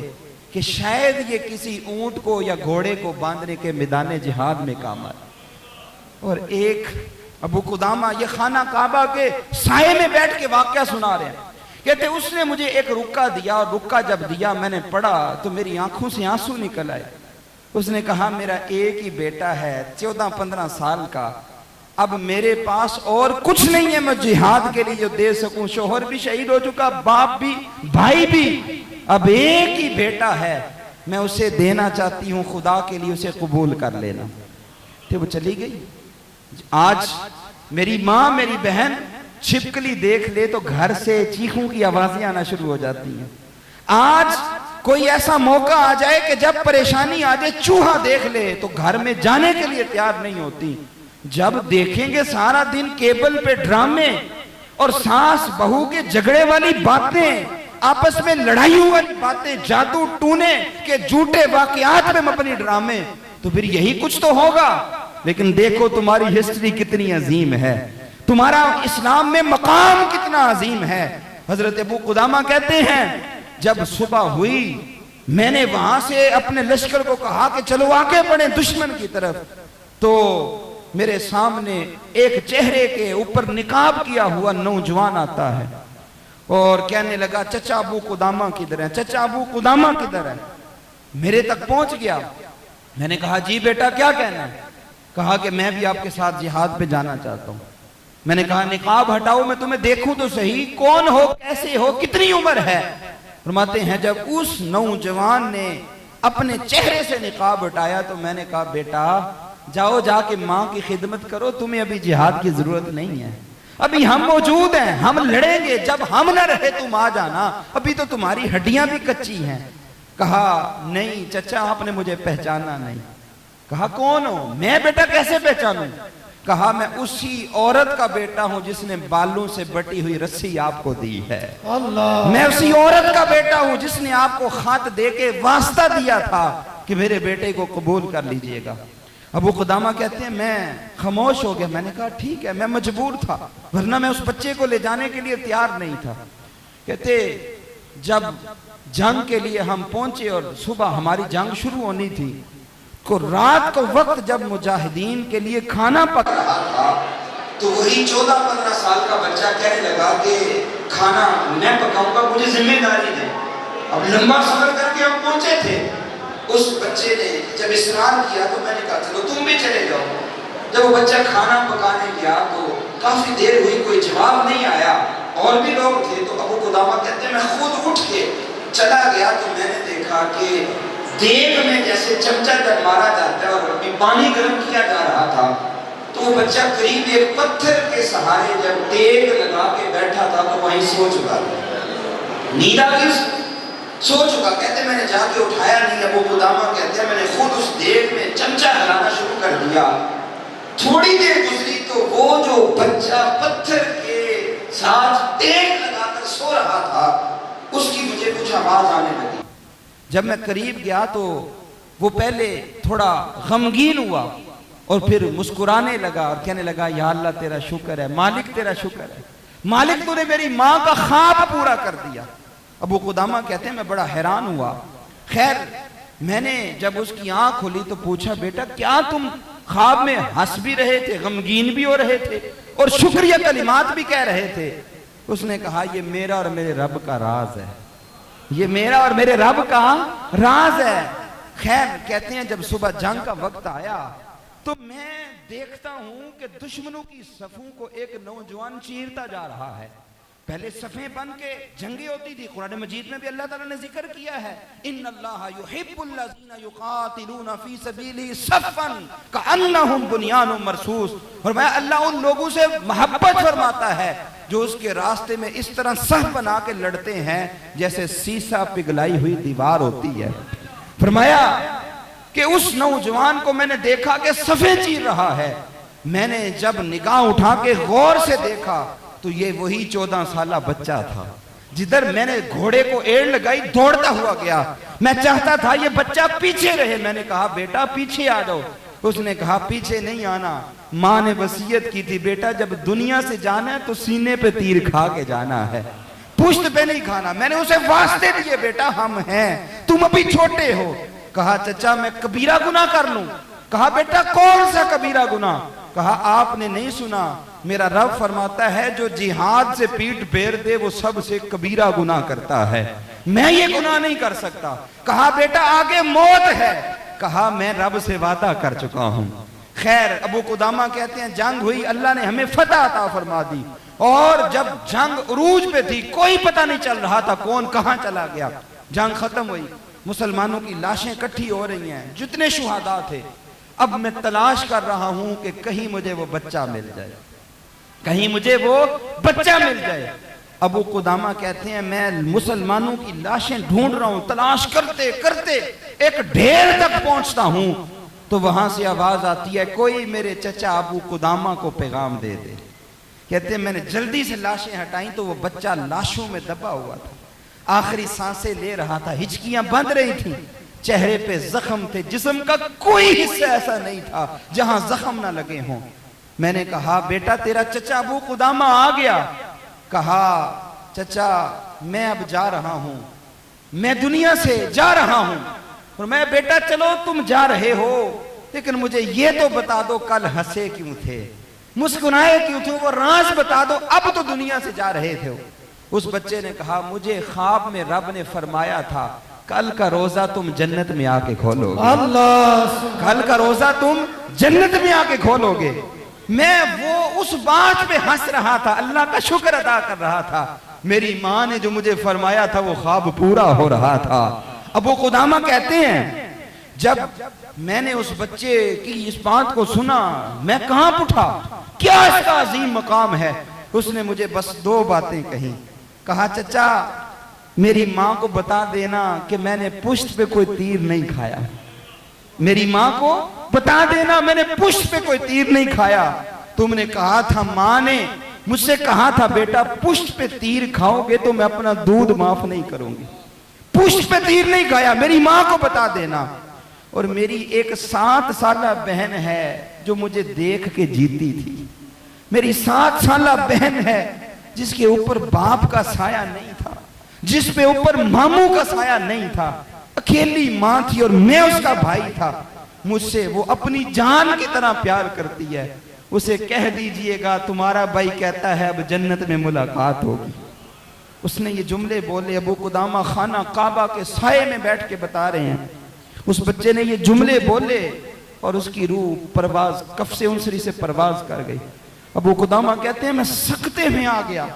کہ شاید یہ کسی اونٹ کو یا گھوڑے کو باندھنے کے میدان جہاد میں کام آئے۔ اور ایک ابو قدامہ یہ خانہ کعبہ کے سائے میں بیٹھ کے واقعہ سنا رہے ہیں، کہتے اس نے مجھے ایک رکا دیا، اور رکا جب دیا میں نے پڑھا تو میری آنکھوں سے آنسو نکل آئے۔ اس نے کہا میرا ایک ہی بیٹا ہے 14-15 سال کا، اب میرے پاس اور کچھ نہیں ہے میں جہاد کے لیے جو دے سکوں، شوہر بھی شہید ہو چکا، باپ بھی، بھائی بھی، اب ایک ہی بیٹا ہے، میں اسے دینا چاہتی ہوں، خدا کے لیے اسے قبول کر لینا۔ تو وہ چلی گئی۔ آج میری ماں میری بہن چھپکلی دیکھ لے تو گھر سے چیخوں کی آوازیں آنا شروع ہو جاتی ہیں۔ آج کوئی ایسا موقع آ جائے کہ جب پریشانی آ جائے چوہا دیکھ لے تو گھر میں جانے کے لیے تیار نہیں ہوتی۔ جب دیکھیں گے سارا دن کیبل پہ ڈرامے اور ساس بہو کے جھگڑے والی باتیں، آپس میں لڑائیوں والی باتیں، جادو ٹونے کے جھوٹے واقعات میں مبنی ڈرامے، تو پھر یہی کچھ تو ہوگا۔ لیکن دیکھو تمہاری ہسٹری کتنی عظیم ہے، تمہارا اسلام میں مقام کتنا عظیم ہے۔ حضرت ابو قدامہ کہتے ہیں جب صبح ہوئی میں نے وہاں سے اپنے لشکر کو کہا کہ چلو آگے بڑھیں دشمن کی طرف، تو میرے سامنے ایک چہرے کے اوپر نقاب کیا ہوا نوجوان آتا ہے اور کہنے لگا چچا ابو قدامہ کدھر ہے، چچا ابو قدامہ کدھر ہے۔ میرے تک پہنچ گیا، میں نے کہا جی بیٹا کیا کہنا ہے؟ کہا کہ میں بھی آپ کے ساتھ جہاد پہ جانا چاہتا ہوں۔ میں نے کہا نقاب ہٹاؤ میں تمہیں دیکھوں تو صحیح، کون ہو، کیسے ہو، کتنی عمر ہے؟ فرماتے ہیں جب اس نوجوان نے اپنے چہرے سے نقاب ہٹایا تو میں نے کہا بیٹا جاؤ جا کے ماں کی خدمت کرو، تمہیں ابھی جہاد کی ضرورت نہیں ہے، ابھی ہم موجود ہیں، ہم لڑیں گے، جب ہم نہ رہے تم آ جانا، ابھی تو تمہاری ہڈیاں بھی کچی ہیں۔ کہا نہیں چچا آپ نے مجھے پہچانا نہیں۔ کہا کون ہو؟ میں بیٹا کیسے پہچانوں؟ کہا میں اسی عورت کا بیٹا ہوں جس نے بالوں سے بٹی ہوئی رسی آپ کو دی ہے، میں اسی عورت کا بیٹا ہوں جس نے آپ کو خط دے کے واسطہ دیا تھا کہ میرے بیٹے کو قبول کر لیجئے گا۔ ابو قدامہ کہتے ہیں میں خاموش ہو گیا، میں نے کہا ٹھیک ہے، میں مجبور تھا ورنہ میں اس بچے کو لے جانے کے لیے تیار نہیں تھا۔ کہتے جب جنگ کے لیے ہم پہنچے اور صبح ہماری جنگ شروع ہونی تھی، کو رات کو وقت جب مجاہدین کے لیے کھانا پک رہا تھا تو وہی 14-15 سال کا بچہ کہنے لگا کہ کھانا میں پکاؤں گا، مجھے ذمہ داری دیں۔ اب لمبا سفر کر کے ہم پہنچے تھے، اس بچے نے جب اصرار کیا تو میں نے کہا چلو تم بھی چلے جاؤ۔ جب وہ بچہ کھانا پکانے گیا تو کافی دیر ہوئی، کوئی جواب نہیں آیا، اور بھی لوگ تھے، تو ابو قدامہ کہتے ہیں میں خود اٹھ کے چلا گیا تو میں نے دیکھا کہ دیگ میں جیسے چمچہ جب مارا جاتا ہے اور ابھی پانی گرم کیا جا رہا تھا تو وہ بچہ قریب ایک پتھر کے سہارے جب دیگ لگا کے بیٹھا تھا تو وہیں سو چکا تھا، نیند آ گئی، سو چکا۔ کہتے میں نے جا کے اٹھایا نہیں، ابو قدامہ کہتے ہیں میں نے خود اس دیگ میں چمچہ ہلانا شروع کر دیا۔ تھوڑی دیر گزری تو وہ جو بچہ پتھر کے ساتھ دیگ لگا کر سو رہا تھا اس کی مجھے کچھ آواز آنے لگی۔ جب میں قریب گیا تو وہ پہلے تھوڑا غمگین ہوا اور پھر مسکرانے لگا اور کہنے لگا یا اللہ تیرا شکر ہے، مالک تیرا شکر ہے، مالک تو نے میری ماں کا خواب پورا کر دیا۔ ابو قدامہ کہتے ہیں میں بڑا حیران ہوا۔ خیر میں نے جب اس کی آنکھ کھولی تو پوچھا بیٹا کیا تم خواب میں ہنس بھی رہے تھے، غمگین بھی ہو رہے تھے اور شکریہ کلمات بھی کہہ رہے تھے؟ اس نے کہا یہ میرا اور میرے رب کا راز ہے، یہ میرا اور میرے رب کا راز ہے۔ خیر کہتے ہیں جب صبح جنگ کا وقت آیا تو میں دیکھتا ہوں کہ دشمنوں کی صفوں کو ایک نوجوان چیرتا جا رہا ہے۔ پہلے صفیں بن کے جنگیں ہوتی تھی، قرآن مجید میں بھی اللہ تعالیٰ نے ذکر کیا ہے ان اللہ یحب الذین یقاتلون فی سبیلہ صفا کأنہم بنیان مرصوص، اور میں اللہ ان لوگوں سے محبت فرماتا ہے جو اس کے راستے میں اس طرح صف بنا کے لڑتے ہیں جیسے سیسا پگھلائی ہوئی دیوار ہوتی ہے۔ فرمایا کہ اس نوجوان کو میں نے دیکھا کہ صفیں چیر رہا ہے۔ میں نے جب نگاہ اٹھا کے غور سے دیکھا تو یہ وہی 14 سالہ بچہ تھا، جدھر میں نے گھوڑے کو ایڑ لگائی دوڑتا ہوا گیا۔ میں چاہتا تھا یہ بچہ پیچھے رہے، میں نے کہا بیٹا پیچھے آ جاؤ۔ اس نے کہا پیچھے نہیں آنا، ماں نے وصیت کی تھی بیٹا جب دنیا سے جانا ہے تو سینے پہ تیر کھا کے جانا ہے، پشت پہ نہیں کھانا۔ میں نے اسے واسطے دیے بیٹا ہم ہیں، تم ابھی چھوٹے ہو۔ کہا چچا میں کبیرہ گناہ کر لوں؟ کہا بیٹا کون سا کبیرہ گناہ؟ کہا آپ نے نہیں سنا میرا رب فرماتا ہے جو جہاد سے پیٹ پھیر دے وہ سب سے کبیرہ گناہ کرتا ہے، میں یہ گناہ نہیں کر سکتا۔ کہا بیٹا آگے موت ہے۔ کہا میں رب سے وعدہ کر چکا ہوں۔ خیر ابو قدامہ کہتے ہیں جنگ ہوئی، اللہ نے ہمیں فتح عطا فرما دی، اور جب جنگ عروج پہ تھی کوئی پتہ نہیں چل رہا تھا کون کہاں چلا گیا۔ جنگ ختم ہوئی، مسلمانوں کی لاشیں اکٹھی ہو رہی ہیں، جتنے شہداء تھے۔ اب میں تلاش کر رہا ہوں کہ کہیں مجھے وہ بچہ مل جائے، کہیں مجھے وہ بچہ مل جائے۔ ابو قدامہ کہتے ہیں میں مسلمانوں کی لاشیں ڈھونڈ رہا ہوں، تلاش کرتے کرتے ایک ڈھیر تک پہنچتا ہوں تو وہاں سے آواز آتی ہے کوئی میرے چچا ابو قدامہ کو پیغام دے دے۔ کہتے ہیں میں نے جلدی سے لاشیں ہٹائیں تو وہ بچہ لاشوں میں دبا ہوا تھا، آخری سانسیں لے رہا تھا، ہچکیاں بند رہی تھیں، چہرے پہ زخم تھے، جسم کا کوئی حصہ ایسا نہیں تھا جہاں زخم نہ لگے ہوں۔ میں نے کہا بیٹا تیرا چچا ابو قدامہ آ گیا. کہا چچا میں اب جا رہا ہوں, میں دنیا سے جا رہا ہوں. اور میں بیٹا چلو تم جا رہے ہو, لیکن مجھے یہ تو بتا دو کل ہنسے کیوں تھے, مسکرائے کیوں تھے, وہ راز بتا دو, اب تو دنیا سے جا رہے تھے. اس بچے نے کہا مجھے خواب میں رب نے فرمایا تھا کل کا روزہ تم جنت میں آ کے کھولو گے, اللہ کل کا روزہ تم جنت میں آ کے کھولو گے. میں وہ اس بات پہ ہنس رہا تھا, اللہ کا شکر ادا کر رہا تھا. میری ماں نے جو مجھے فرمایا تھا وہ خواب پورا ہو رہا تھا. ابو قدامہ کہتے ہیں جب میں نے اس بچے کی اس بات کو سنا میں کہاں اٹھا, کیا اس کا عظیم مقام ہے. اس نے مجھے بس 2 باتیں کہیں. کہا چچا میری ماں کو بتا دینا کہ میں نے پشت پہ کوئی تیر نہیں کھایا, میری ماں کو بتا دینا میں نے پشت پہ کوئی تیر نہیں کھایا. تم نے کہا تھا, ماں نے مجھ سے کہا تھا بیٹا پشت پہ تیر کھاؤ گے تو میں اپنا دودھ معاف نہیں کروں گی. پشت پہ تیر نہیں کھایا, میری ماں کو بتا دینا. اور میری ایک 7 سالہ بہن ہے جو مجھے دیکھ کے جیتی تھی. میری 7 سالہ بہن ہے جس کے اوپر باپ کا سایہ نہیں تھا, جس پہ اوپر ماموں کا سایہ نہیں تھا. اکیلی ماں تھی اور میں اس کا بھائی تھا. مجھ سے وہ اپنی جان کی طرح پیار کرتی ہے. اسے کہہ دیجئے گا تمہارا بھائی کہتا ہے اب جنت میں ملاقات ہوگی. اس نے یہ جملے بولے, ابو قدامہ خانہ کعبہ کے سائے میں بیٹھ کے بتا رہے ہیں. اس بچے نے یہ جملے بولے اور اس کی روح پرواز, کف سے انسری سے پرواز کر گئی. ابو قدامہ کہتے ہیں میں سکتے میں آ گیا,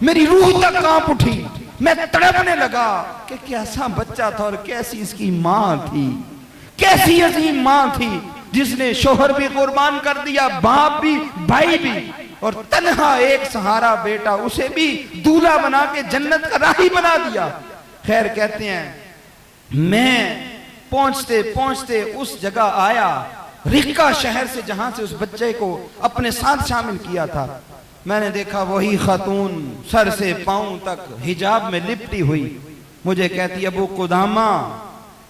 میری روح تک کانپ اٹھی, میں تڑپنے لگا کہ کیسا بچہ تھا اور کیسی اس کی ماں تھی, کیسی عظیم ماں تھی جس نے شوہر بھی قربان کر دیا, باپ بھی, بھائی بھی, اور تنہا ایک سہارا بیٹا اسے بھی دولہا بنا کے جنت کا راہی بنا دیا. خیر کہتے ہیں میں پہنچتے پہنچتے اس جگہ آیا رقہ شہر سے جہاں سے اس بچے کو اپنے ساتھ شامل کیا تھا. میں نے دیکھا وہی خاتون سر سے پاؤں تک حجاب میں لپٹی ہوئی. مجھے کہتی ابو قدامہ,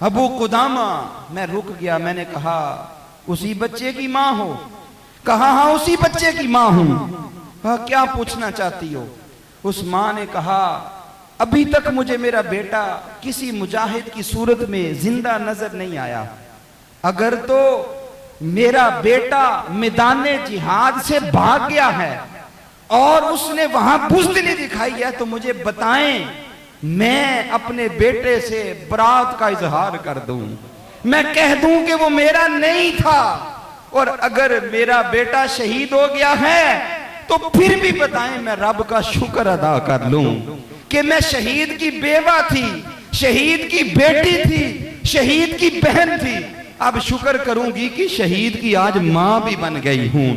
ابو قدامہ. میں رک گیا, میں نے کہا اسی بچے کی ماں ہو؟ کہا ہاں اسی بچے کی ماں ہوں. کہا کیا پوچھنا چاہتی ہو؟ اس ماں نے کہا ابھی تک مجھے میرا بیٹا کسی مجاہد کی صورت میں زندہ نظر نہیں آیا. اگر تو میرا بیٹا میدان جہاد سے بھاگ گیا ہے اور اس نے وہاں بزدلی دکھائی ہے تو مجھے بتائیں, میں اپنے بیٹے سے برات کا اظہار کر دوں, میں کہہ دوں کہ وہ میرا نہیں تھا. اور اگر میرا بیٹا شہید ہو گیا ہے تو پھر بھی بتائیں میں رب کا شکر ادا کر لوں کہ میں شہید کی بیوہ تھی, شہید کی بیٹی تھی, شہید کی بہن تھی. اب شکر کروں گی کہ شہید کی آج ماں بھی بن گئی ہوں,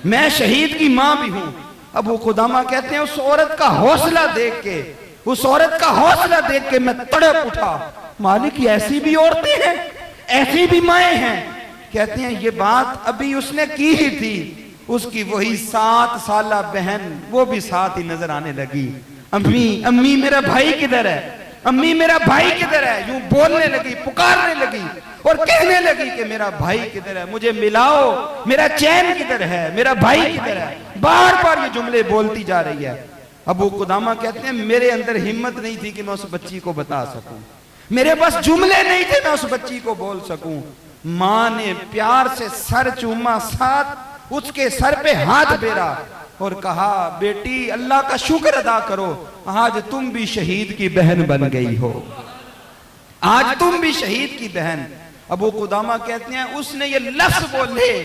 میں شہید کی ماں بھی ہوں. ابو قدامہ کہتے ہیں اس عورت کا حوصلہ دیکھ کے, اس عورت کا حوصلہ دیکھ کے میں تڑپ اٹھا. مالک ایسی بھی عورتیں ہیں, ایسی بھی مائیں ہیں. کہتے ہیں یہ بات ابھی اس نے کی ہی تھی, اس کی وہی 7 سالہ بہن وہ بھی ساتھ ہی نظر آنے لگی. امی امی میرا بھائی کدھر ہے, امی میرا بھائی کدھر ہے, یوں بولنے لگی, پکارنے لگی اور کہنے لگی کہ میرا بھائی کدھر ہے, مجھے ملاؤ, میرا چین کدھر ہے, میرا بھائی کدھر ہے. بار بار یہ جملے بولتی جا رہی ہے. ابو قدامہ کہتے ہیں میرے اندر ہمت نہیں تھی کہ میں اس بچی کو بتا سکوں, میرے پاس جملے نہیں تھے میں اس بچی کو بول سکوں. ماں نے پیار سے سر چوما, ساتھ اس کے سر پہ ہاتھ پھیرا اور کہا بیٹی اللہ کا شکر ادا کرو, آج تم بھی شہید کی بہن بن گئی ہو, آج تم بھی شہید کی بہن. ابو قدامہ کہتے ہیں اس نے یہ لفظ بولے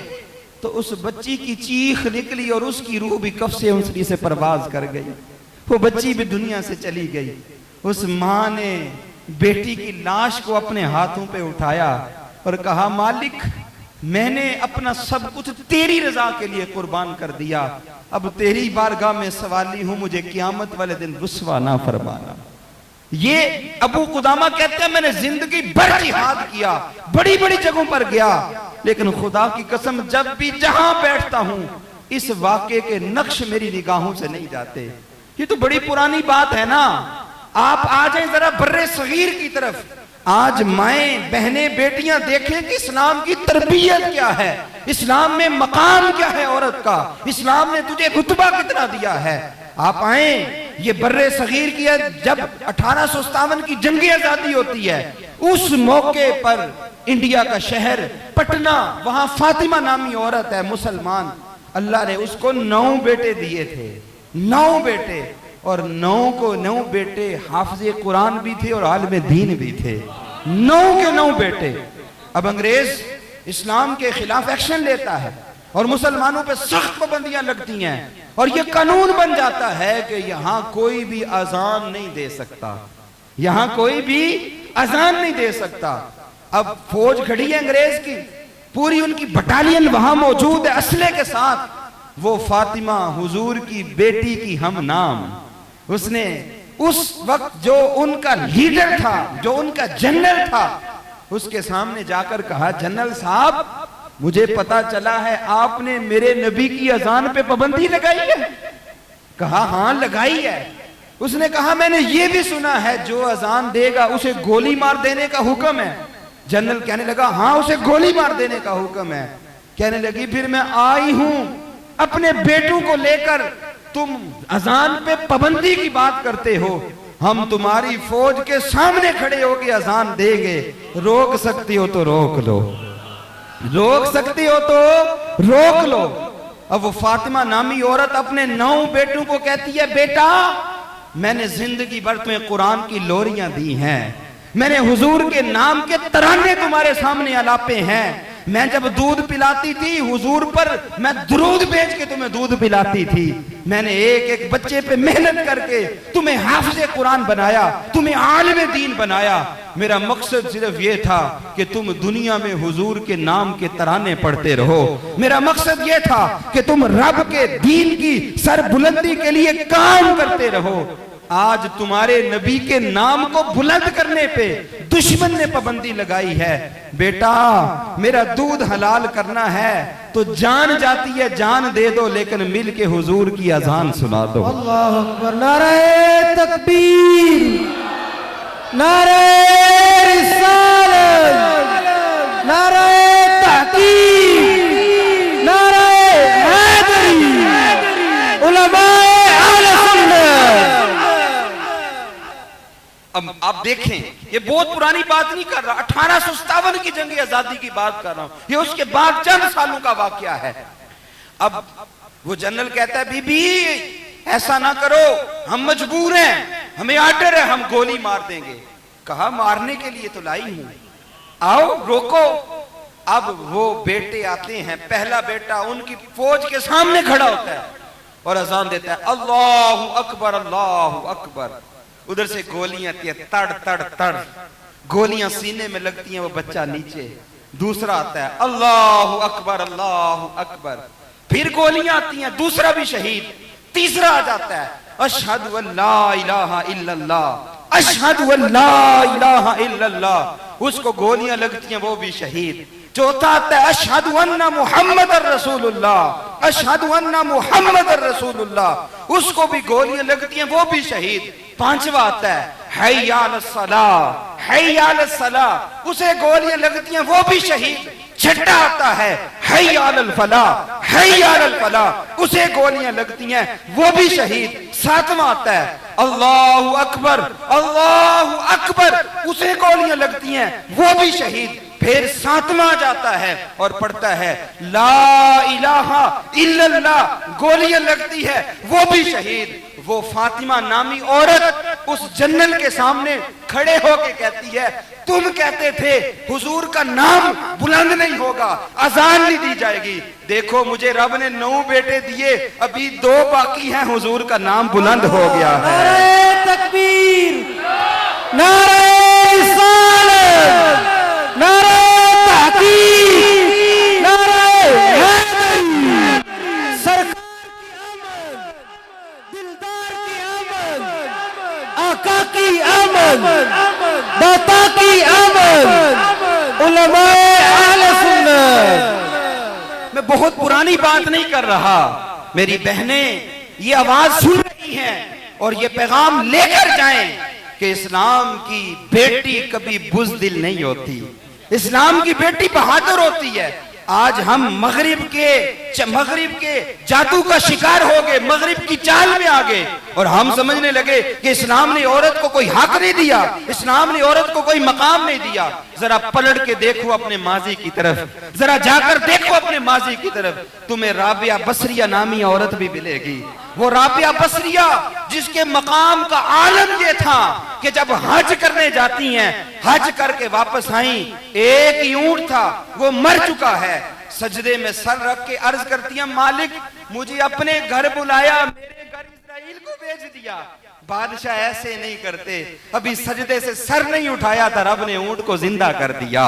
تو اس بچی کی چیخ نکلی اور اس کی روح بھی کف سے انسری سے پرواز کر گئی. وہ بچی بھی دنیا سے چلی گئی. اس ماں نے بیٹی کی لاش کو اپنے ہاتھوں پہ اٹھایا اور کہا مالک میں نے اپنا سب کچھ تیری رضا کے لیے قربان کر دیا, اب تیری بارگاہ میں سوالی ہوں, مجھے قیامت والے دن رسوا نہ فرمانا. یہ ابو قدامہ کہتے ہیں میں نے زندگی بھر جہاد کیا, بڑی بڑی جگہوں پر گیا, لیکن خدا کی قسم جب بھی جہاں بیٹھتا ہوں اس واقعے کے نقش میری نگاہوں سے نہیں جاتے. یہ تو بڑی پرانی بات ہے نا. آپ آ جائیں ذرا برے صغیر کی طرف, آج مائیں بہنیں بیٹیاں دیکھیں کہ اسلام کی تربیت کیا ہے، اسلام میں مقام کیا ہے عورت کا، اسلام نے تجھے رتبہ کتنا دیا ہے۔ آپ آئیں، یہ بر صغیر کی ہے، جب 1857 کی جنگ آزادی ہوتی ہے، اس موقع پر انڈیا کا شہر پٹنہ، وہاں فاطمہ نامی عورت ہے مسلمان، اللہ نے اس کو 9 بیٹے دیے تھے، 9 بیٹے، اور 9 بیٹے حافظ قرآن بھی تھے اور عالم دین بھی تھے، 9 کے 9 بیٹے۔ اب انگریز اسلام کے خلاف ایکشن لیتا ہے اور مسلمانوں پہ سخت پابندیاں لگتی ہیں، اور یہ قانون بن جاتا ہے کہ یہاں کوئی بھی اذان نہیں دے سکتا، یہاں کوئی بھی اذان نہیں دے سکتا۔ اب فوج کھڑی ہے انگریز کی، پوری ان کی بٹالین وہاں موجود ہے اسلحے کے ساتھ، وہ فاطمہ حضور کی بیٹی کی ہم نام، اس نے اس وقت جو ان کا لیڈر تھا، جو ان کا جنرل تھا، اس کے سامنے جا کر کہا، جنرل صاحب مجھے پتا چلا ہے آپ نے میرے نبی کی اذان پہ پابندی لگائی ہے۔ کہا ہاں لگائی ہے۔ اس نے کہا میں نے یہ بھی سنا ہے جو اذان دے گا اسے گولی مار دینے کا حکم ہے۔ جنرل کہنے لگا ہاں اسے گولی مار دینے کا حکم ہے۔ کہنے لگی پھر میں آئی ہوں اپنے بیٹوں کو لے کر، تم اذان پہ پابندی کی بات کرتے ہو، ہم تمہاری فوج کے سامنے کھڑے ہو کے اذان دیں گے، روک سکتی ہو تو روک لو، روک سکتی ہو تو روک لو۔ اب وہ فاطمہ نامی عورت اپنے 9 بیٹوں کو کہتی ہے، بیٹا میں نے زندگی بھر تمہیں قرآن کی لوریاں دی ہیں، میں نے حضور کے نام کے ترانے تمہارے سامنے الاپے ہیں، میں جب دودھ پلاتی تھی حضور پر میں درود بھیج کے تمہیں دودھ پلاتی تھی، میں نے ایک ایک بچے پہ محنت کر کے تمہیں حافظ قرآن بنایا، تمہیں عالم دین بنایا۔ میرا مقصد صرف یہ تھا کہ تم دنیا میں حضور کے نام کے ترانے پڑھتے رہو، میرا مقصد یہ تھا کہ تم رب کے دین کی سر بلندی کے لیے کام کرتے رہو۔ آج تمہارے نبی کے نام کو بلند کرنے پہ دشمن نے پابندی لگائی ہے۔ بیٹا میرا دودھ حلال کرنا ہے تو جان جاتی ہے جان دے دو، لیکن مل کے حضور کی اذان سنا دو۔ اللہ اکبر، نعرہ تکبیر، نعرہ رسالت، نعرہ تحقیق، نعرہ حیدری، علماء اہل سنت۔ اب آپ دیکھیں یہ بہت پرانی بات نہیں کر رہا، 1857 کی جنگ آزادی کی بات کر رہا ہوں، یہ اس کے بعد چند سالوں کا واقعہ ہے۔ اب وہ جنرل کہتا ہے بی بی ایسا نہ کرو، ہم مجبور ہیں، ہمیں آرڈر ہے، ہم گولی مار دیں گے۔ کہا مارنے کے لیے تو لائی ہوں، آؤ روکو۔ اب وہ بیٹے آتے ہیں، پہلا بیٹا ان کی فوج کے سامنے کھڑا ہوتا ہے اور اذان دیتا ہے، اللہ اکبر اللہ اکبر۔ ادھر سے گولیاں آتی ہیں، تڑ تڑ تڑ، گولیاں سینے میں لگتی ہیں، وہ بچہ نیچے۔ دوسرا آتا ہے، اللہ اکبر اللہ اکبر، پھر گولیاں آتی ہیں، دوسرا بھی شہید۔ تیسرا آ جاتا ہے، اشہد ان لا الہ الا اللہ، اشہد ان لا الہ الا اللہ، اس کو گولیاں لگتی ہیں، وہ بھی شہید۔ چوتھا آتا ہے، اشہد ان محمد الرسول اللہ، اشہد ان محمد الرسول اللہ، اس کو بھی گولیاں لگتی ہیں، وہ بھی شہید۔ پانچواں آتا ہے، حی علی الصلاۃ، حی علی الصلاۃ، اسے گولیاں لگتی ہیں، وہ بھی شہید۔ چھٹا آتا ہے، حی علی الفلاح، حی علی الفلاح، اسے گولیاں لگتی ہیں، وہ بھی شہید۔ ساتواں آتا ہے، اللہ اکبر اللہ اکبر، اسے گولیاں لگتی ہیں، وہ بھی شہید۔ پھر ساتواں جاتا ہے اور پڑھتا ہے، لا الہ الا اللہ، گولیاں لگتی ہے، وہ بھی شہید۔ وہ فاطمہ نامی عورت اس جنرل کے سامنے کھڑے ہو کے کہتی ہے، تم کہتے تھے حضور کا نام بلند نہیں ہوگا، اذان نہیں دی جائے گی، دیکھو مجھے رب نے 9 بیٹے دیے، ابھی 2 باقی ہیں، حضور کا نام بلند ہو گیا ہے۔ نعرہ تکبیر، نعرہ رسالت، نعرہ تحقیق، نعرہ حیدری، سرکار کی آمد، دلدار کی آمد، آقا کی آمد، داتا کی آمد، علماء اہل سنت۔ میں بہت پرانی بات نہیں کر رہا، میری بہنیں یہ آواز سن رہی ہیں اور یہ پیغام لے کر جائیں کہ اسلام کی بیٹی کبھی بزدل نہیں ہوتی، اسلام کی بیٹی بہادر ہوتی ہے۔ آج ہم مغرب کے جادو کا شکار ہو گئے، مغرب کی چال میں آ گئے، اور ہم سمجھنے لگے کہ اسلام نے عورت کو کوئی حق نہیں دیا، اسلام نے عورت کو کوئی مقام نہیں دیا۔ ذرا پلٹ کے دیکھو اپنے ماضی کی طرف، ذرا جا کر دیکھو اپنے ماضی کی طرف، تمہیں رابعہ بصریہ نامی عورت بھی ملے گی۔ وہ رابعہ بصریہ جس کے مقام کا عالم یہ تھا کہ جب حج کرنے جاتی ہیں، حج کر کے واپس آئیں، ایک ہی اونٹ تھا، وہ مر چکا ہے، سجدے میں سر رکھ کے عرض کرتی ہیں مالک مجھے اپنے گھر بلایا، میرے گھر اسرائیل کو بھیج دیا۔ بادشاہ ایسے نہیں کرتے، ابھی سجدے سے سر نہیں اٹھایا تھا، رب نے اونٹ کو زندہ کر دیا۔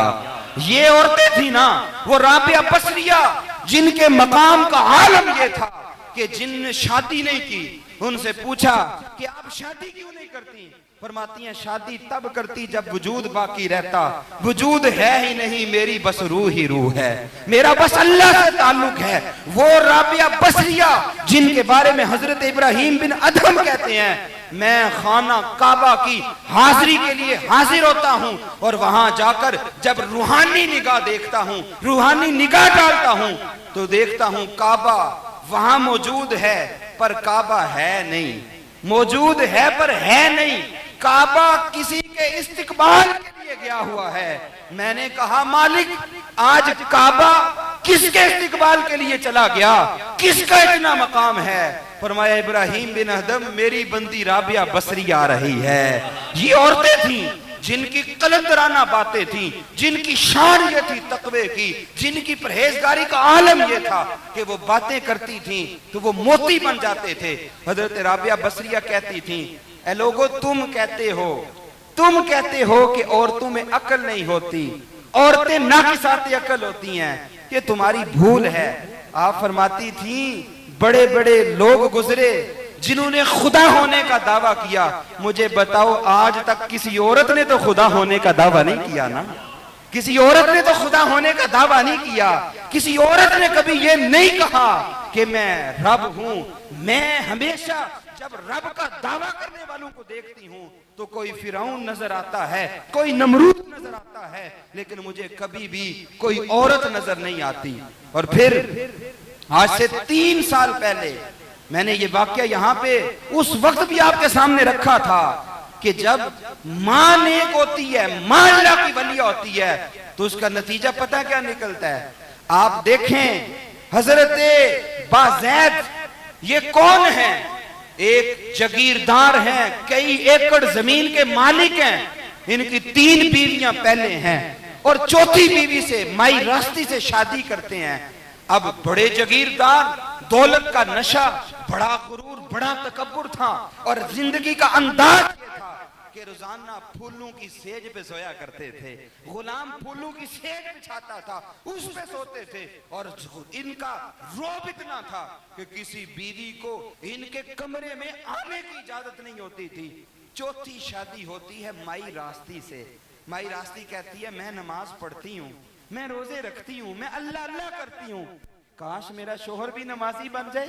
یہ عورتیں تھی نا، وہ رابعہ بصریہ جن کے مقام کا عالم یہ تھا کہ جن نے شادی نہیں کی، ان سے پوچھا کہ آپ شادی کیوں نہیں کرتی؟ فرماتی ہیں شادی تب کرتی جب وجود باقی رہتا، وجود ہے ہی نہیں، میری بس روح ہی روح ہے، میرا بس اللہ سے تعلق ہے۔ وہ رابعہ بصریہ جن کے بارے میں حضرت ابراہیم بن ادھم کہتے ہیں میں خانہ کعبہ کی حاضری کے لیے حاضر ہوتا ہوں، اور وہاں جا کر جب روحانی نگاہ دیکھتا ہوں، روحانی نگاہ ڈالتا ہوں تو دیکھتا ہوں کعبہ وہاں موجود ہے پر کعبہ ہے نہیں، موجود ہے پر ہے نہیں، کعبہ کسی کے استقبال کے لیے گیا ہوا ہے۔ میں نے کہا مالک آج کعبہ کس کے استقبال کے لیے چلا گیا، کس کا اتنا مقام ہے؟ فرمایا ابراہیم بن ادھم میری بندی رابعہ بصریہ آ رہی ہے۔ یہ عورتیں تھیں جن کی قلندرانہ باتیں تھیں، جن کی شان یہ تھی تقوی کی، جن کی پرہیزگاری کا عالم یہ تھا کہ وہ باتیں کرتی تھیں تو وہ موتی بن جاتے تھے۔ حضرت رابعہ بصریہ کہتی تھیں اے لوگو تم کہتے ہو کہ عورتوں میں عقل نہیں ہوتی، عورتیں ناقصات عقل ہوتی ہیں، یہ تمہاری بھول ہے۔ آپ فرماتی تھیں بڑے بڑے لوگ گزرے جنہوں نے خدا ہونے کا دعویٰ کیا، مجھے بتاؤ آج تک کسی عورت نے تو خدا ہونے کا دعویٰ نہیں کیا نا، کسی عورت نے تو خدا ہونے کا دعویٰ نہیں کیا، کسی عورت نے کبھی یہ نہیں کہا کہ میں رب ہوں۔ میں ہمیشہ جب رب کا دعویٰ کرنے والوں کو دیکھتی ہوں تو کوئی فرعون نظر آتا ہے، کوئی نمرود نظر آتا ہے، لیکن مجھے کبھی بھی کوئی عورت نظر نہیں آتی۔ اور پھر آج سے 3 سال پہلے میں نے یہ واقعہ یہاں پہ اس وقت بھی آپ کے سامنے رکھا تھا کہ جب ماں نیک ہوتی ہے، ماں اللہ کی ولی ہوتی ہے تو اس کا نتیجہ پتہ کیا نکلتا ہے؟ آپ دیکھیں حضرت بازید یہ کون ہیں؟ ایک جگیردار ہیں، کئی ایکڑ زمین کے مالک ہیں، ان کی 3 بیویاں پہلے ہیں اور 4تھی بیوی سے مائی راستی سے شادی کرتے ہیں۔ اب بڑے جگیردار، دولت کا نشہ، بڑا غرور، بڑا تکبر تھا، اور زندگی کا انداز یہ تھا کہ روزانہ پھولوں کی سیج پہ سویا کرتے تھے، غلام پھولوں کی سیج بچھاتا تھا، اس پہ سوتے تھے، اور ان کا روب اتنا تھا کہ کسی بیوی کو ان کے کمرے میں آنے کی اجازت نہیں ہوتی تھی۔ 4تھی شادی ہوتی ہے مائی راستی سے۔ مائی راستی کہتی ہے میں نماز پڑھتی ہوں، میں روزے رکھتی ہوں، میں اللہ اللہ کرتی ہوں، کاش میرا شوہر بھی نمازی بن جائے،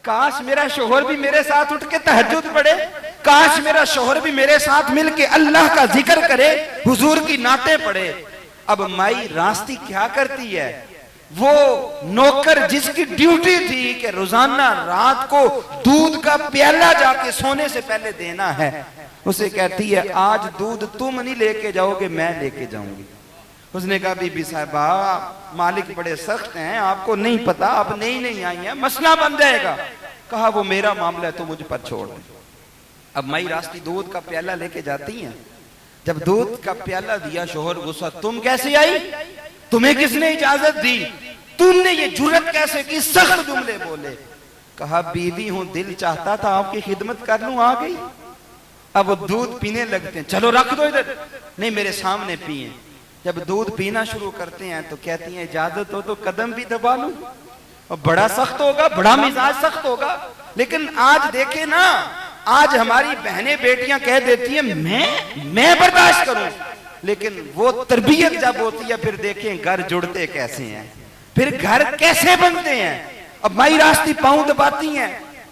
کاش میرا شوہر بھی میرے ساتھ اٹھ کے تہجد پڑھے، کاش میرا شوہر بھی میرے ساتھ مل کے اللہ کا ذکر کرے، حضور کی نعتیں پڑھے۔ اب مائی راستی کیا کرتی ہے؟ وہ نوکر جس کی ڈیوٹی تھی کہ روزانہ رات کو دودھ کا پیالہ جا کے سونے سے پہلے دینا ہے، اسے کہتی ہے آج دودھ تم نہیں لے کے جاؤ گے، میں لے کے جاؤں گی۔ اس نے کہا بی بی صاحبہ مالک بڑے سخت ہیں، آپ کو نہیں پتا، آپ نہیں آئی ہیں، مسئلہ بن جائے گا۔ کہا وہ میرا معاملہ ہے تو مجھ پر چھوڑ دیں۔ اب مائی راستی دودھ کا پیالہ لے کے جاتی ہیں، جب دودھ کا پیالہ دیا شوہر غصہ، تم کیسے آئی؟ تمہیں کس نے اجازت دی؟ تم نے یہ جرأت کیسے کی؟ سخت جملے بولے۔ کہا بیوی ہوں، دل چاہتا تھا آپ کی خدمت کر لوں، آ گئی۔ اب وہ دودھ پینے لگتے ہیں، چلو رکھ دو ادھر، نہیں میرے سامنے پیئیں۔ جب دودھ پینا شروع کرتے ہیں تو کہتی ہیں اجازت ہو تو قدم بھی دبا لوں، اور بڑا سخت ہوگا، بڑا مزاج سخت ہوگا۔ لیکن آج دیکھیں نا، آج ہماری بہنیں بیٹیاں کہہ دیتی ہیں میں برداشت کروں، لیکن وہ تربیت جب ہوتی ہے پھر دیکھیں گھر جڑتے کیسے ہیں، پھر گھر کیسے بنتے ہیں۔ اب مائی راستی پاؤں دباتی ہیں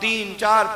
3 4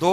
2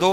2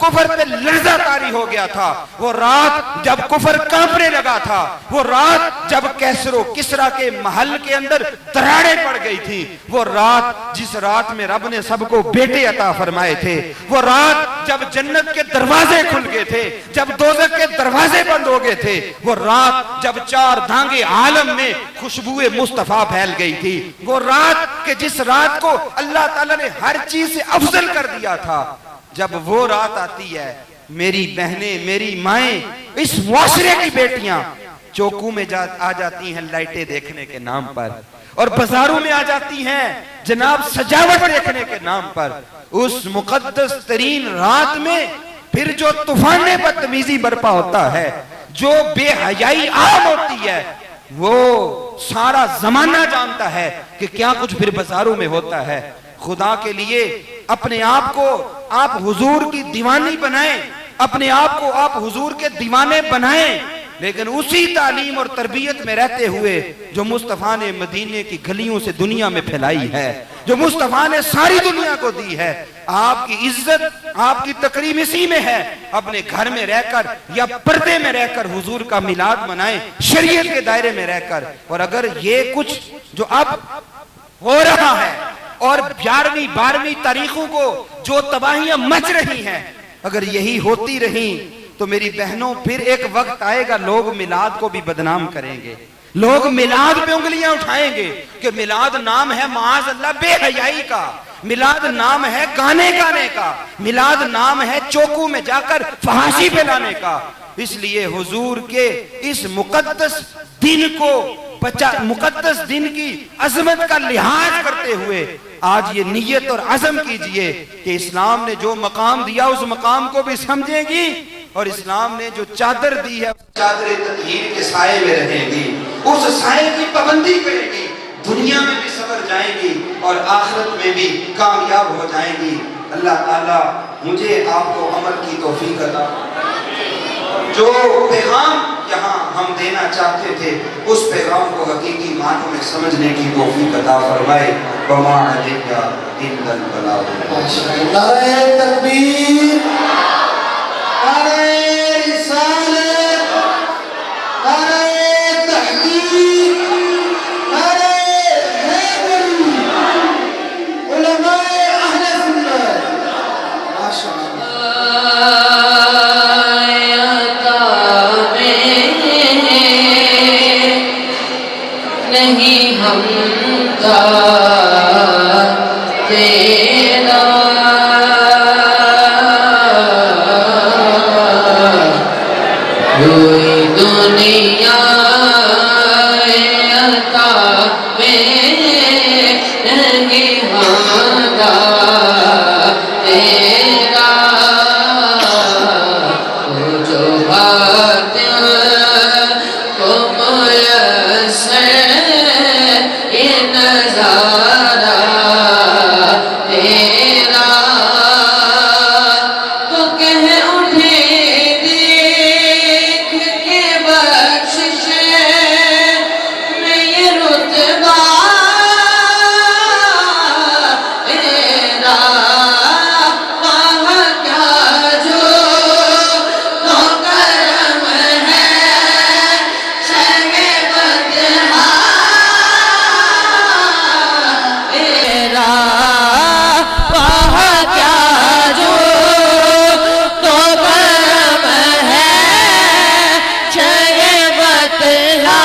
کفر پہ لرزہ طاری ہو گیا تھا، وہ رات جب کفر کانپنے لگا تھا، وہ رات جب کیسر و کسرا کے محل کے اندر دراڑیں پڑ گئی تھی، وہ رات جس رات میں رب نے سب کو بیٹے عطا فرمائے تھے، وہ رات جب جنت کے دروازے کھل گئے تھے، جب دوزخ کے دروازے بند ہو گئے تھے، وہ رات جب چار دھانگے عالم میں خوشبو مصطفیٰ پھیل گئی تھی، وہ رات کہ جس رات کو اللہ تعالیٰ نے ہر چیز سے افضل کر دیا تھا، جب وہ رات آتی ہے، میری بہنیں، میری مائیں، اس معاشرے کی بیٹیاں چوکوں میں آ جاتی ہیں لائٹیں دیکھنے کے نام پر، اور بازاروں میں آ جاتی ہیں جناب سجاوٹ دیکھنے کے نام پر۔ اس مقدس ترین رات میں پھر جو طوفان بدتمیزی برپا ہوتا ہے، جو بے حیائی عام ہوتی ہے، وہ سارا زمانہ جانتا ہے کہ کیا کچھ پھر بازاروں میں ہوتا ہے۔ خدا کے لیے اپنے آپ کو آپ حضور کی دیوانی بنائیں، اپنے آپ کو آپ حضور کے دیوانے بنائیں، لیکن اسی تعلیم اور تربیت میں رہتے ہوئے جو مصطفیٰ نے مدینے کی گلیوں سے دنیا میں پھیلائی ہے، جو مصطفیٰ نے ساری دنیا کو دی ہے۔ آپ کی عزت، آپ کی تکریم اسی میں ہے، اپنے گھر میں رہ کر یا پردے میں رہ کر حضور کا میلاد منائیں، شریعت کے دائرے میں رہ کر۔ اور اگر یہ کچھ جو اب ہو رہا ہے اور 11ویں 12ویں تاریخوں کو جو تباہیاں مچ رہی ہیں، اگر یہی ہوتی رہیں تو میری بہنوں پھر ایک وقت آئے گا لوگ میلاد کو بھی بدنام کریں گے، لوگ میلاد پہ انگلیاں اٹھائیں گے کہ میلاد نام ہے معاذ اللہ بے حیائی کا، میلاد نام ہے گانے کا، میلاد نام ہے چوکوں میں جا کر فحاشی پھیلانے کا۔ اس لیے حضور کے اس مقدس دن کو مقدس دن کی عظمت کا لحاظ کرتے ہوئے آج یہ نیت اور عزم کیجئے کہ اسلام نے جو مقام دیا اس مقام کو بھی سمجھیں گی، اور اسلام نے جو چادر دی ہے چادر تطہیر کے سائے میں رہیں گی، اس سائے کی پابندی کریں گی، دنیا میں بھی سنور جائیں گی اور آخرت میں بھی کامیاب ہو جائیں گی۔ اللہ تعالیٰ مجھے آپ کو عمل کی توفیق عطا جو پیغام یہاں ہم دینا چاہتے تھے اس پیغام کو حقیقی معنوں میں سمجھنے کی توفیق عطا فرمائے۔ وما علینا الا البلاغ۔ نعرہ تکبیر، نعرہ رسالت، نعرہ تحقیق، نعرہ حیدری، علماء اہل سنت، ماشاءاللہ۔ نہیں ہم کا تیرا کوئی دنیا عطا میں نہیں ہم کا تیرا وہ جو بات کو میسر نظارہ تیرا تو کہہ اٹھے دیکھ کے بخشش میں یہ رتبہ تیرا وہاں کیا جو تو کرم ہے شرح بدہا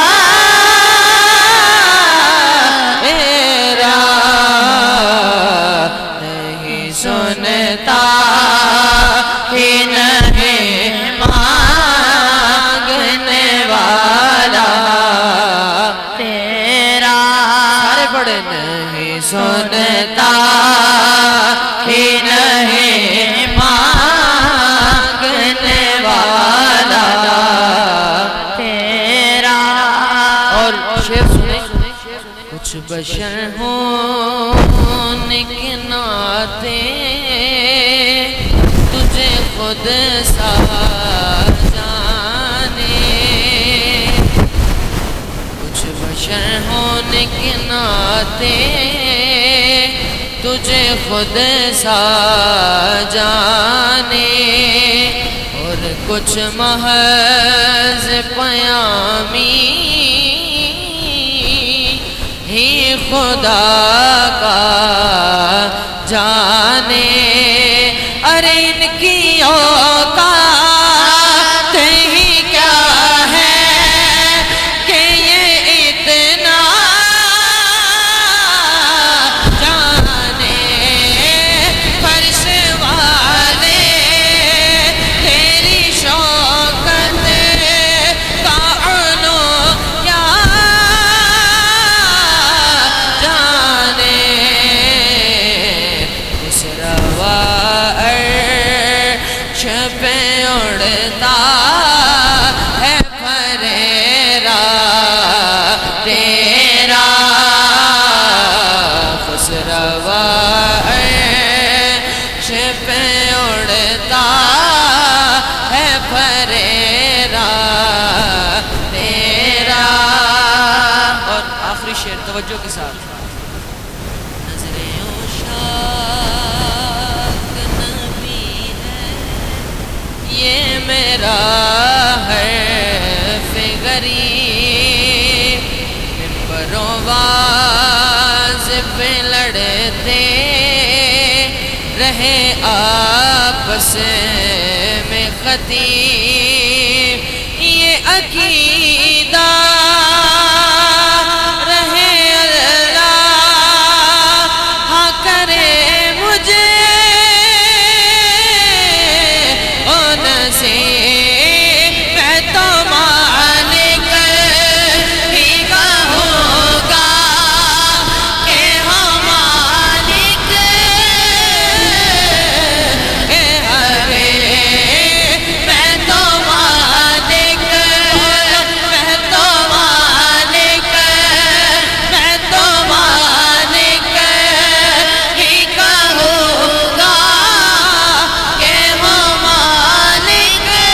سنتا ہی نہیں مانگنے والا تیرا۔ اور شعر سنیں، کچھ بشر ہوں کے ناتے تجھے خود سا جانے، کچھ بشر ہونے کے ناتے تجھے خود سا جانے، کچھ محض پیامی ہی خدا کا جانے، ارے ان کی اوقات ہی کیا ہے کہ یہ اتنا جانے، فرش والے تیری شوکت کا علو کیا جانے، اس روا عرش پہ اڑتا ہے پھریرا تیرا، خسروا عرش پہ اڑتا ہے پھریرا تیرا۔ اور آخری شعر توجہ کے ساتھ، نظریں عشاق نبی ہے یہ میرا حرف غریب، ممبر و واعظ پہ لڑتے رہے آپس میں خطیب، یہ عقیدہ رہے اللہ ہاں کرے مجھے او نصیب، میں تو مالک ہی کہوں گا کہ ہم مالک اے حبیب، میں تو مالک، میں تو مالک، میں تو مالک ہی کہوں گا کہ وہ مالک اے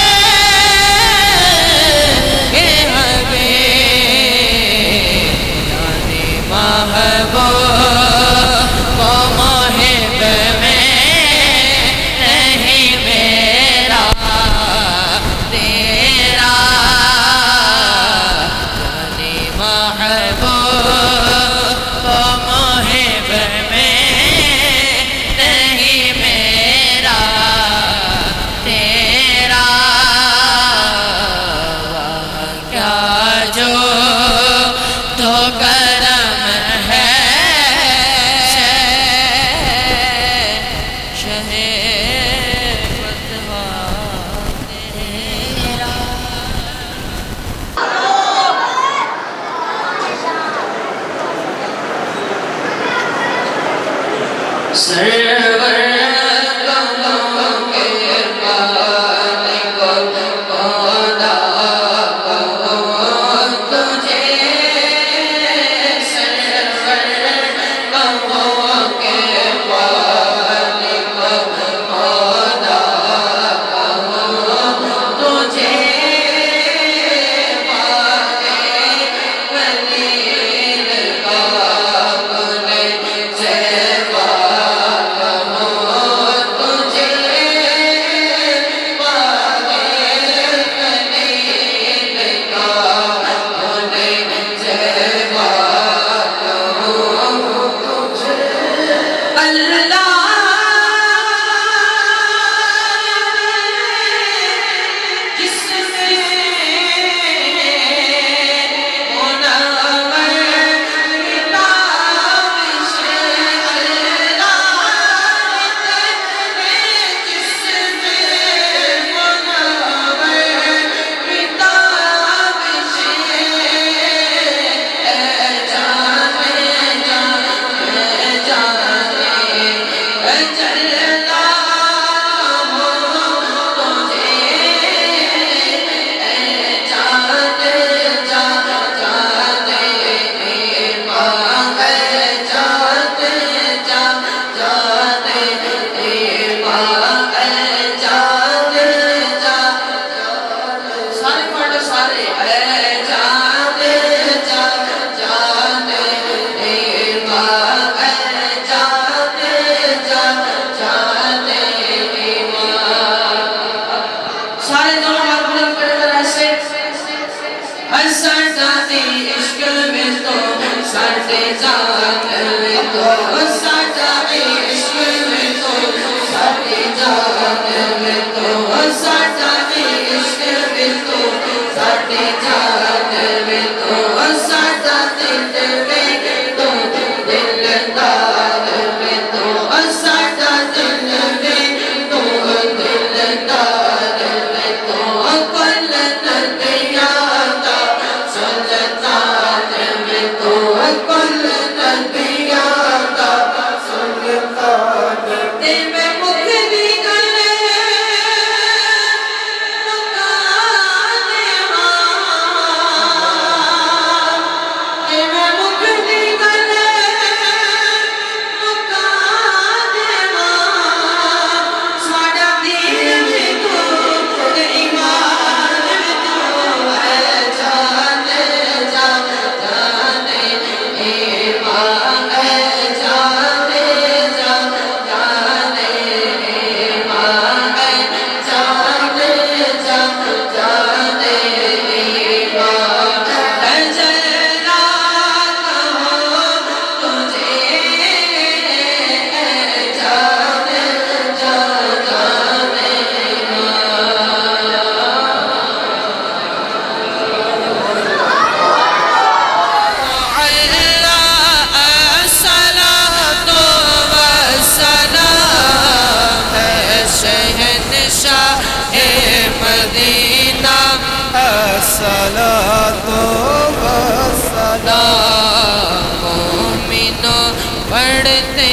پڑھتے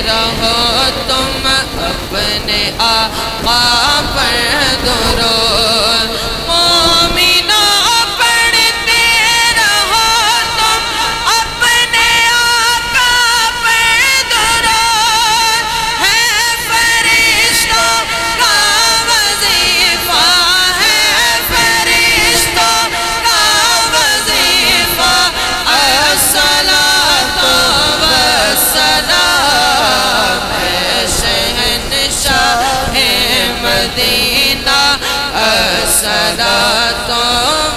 رہو تم اپنے آقا پر درود مومنوں پڑھتے رہو تم اپنے آقا پر درود ہے فرشتوں کا وظیفہ ہے فرشتوں کا وظیفہ الصلاۃ والسلام شہنشاہ مدینہ الصلاۃ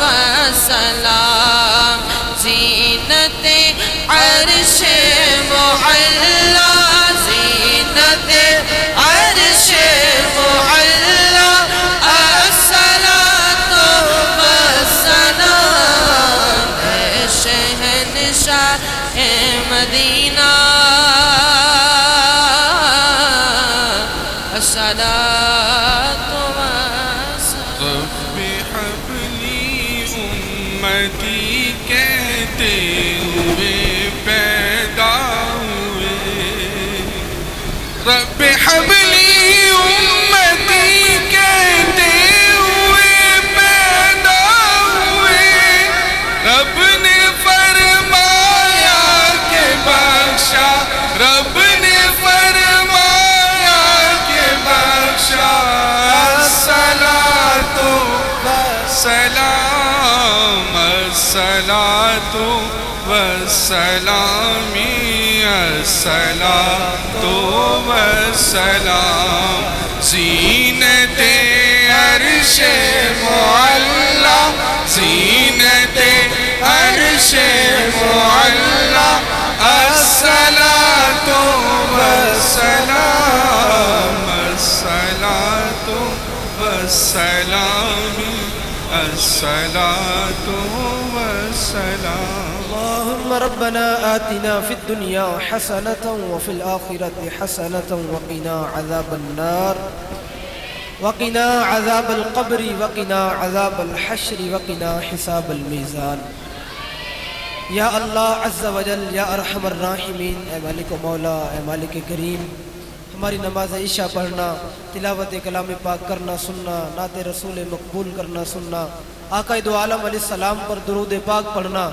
والسلام زینت عرش معلا زینت عرش معلا الصلاۃ والسلام شہنشاہ مدینہ الصلاۃ والسلام رب حبلی امتی کہتے ہوئے پیدا ہوئے رب حبلی امتی کہتے ہوئے پیدا ہوئے رب نے فرمایا کہ بخشا رب نے فرمایا کہ بخشا الصلاۃ والسلام الصلاۃ والسلام الصلاۃ والسلام زینت عرش معلا زینت عرش معلا الصلاۃ والسلام الصلاۃ والسلام الصلاۃ والسلام اللهم ربنا آتنا في الدنيا حسنة وفي الآخرة حسنة وقنا عذاب النار وقنا عذاب القبر وقنا عذاب الحشر وقنا حساب الميزان یا اللہ عز و جل یا ارحم الراحمین اے مالک و مولا اے مالک کریم ہماری نماز عشاء پڑھنا تلاوت کلام پاک کرنا سننا نعت رسول مقبول کرنا سننا آقا دو عالم علیہ السلام پر درود پاک پڑھنا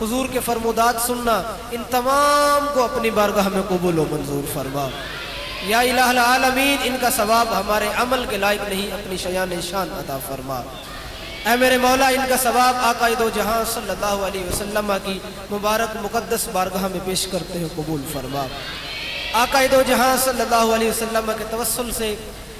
حضور کے فرمودات سننا ان تمام کو اپنی بارگاہ میں قبول و منظور فرما یا الہ العالمین ان کا ثواب ہمارے عمل کے لائق نہیں اپنی شیان شان عطا فرما اے میرے مولا ان کا ثواب آقا دو جہاں صلی اللہ علیہ وسلم کی مبارک مقدس بارگاہ میں پیش کرتے ہیں قبول فرما آقا دو جہاں صلی اللہ علیہ وسلم کے توسل سے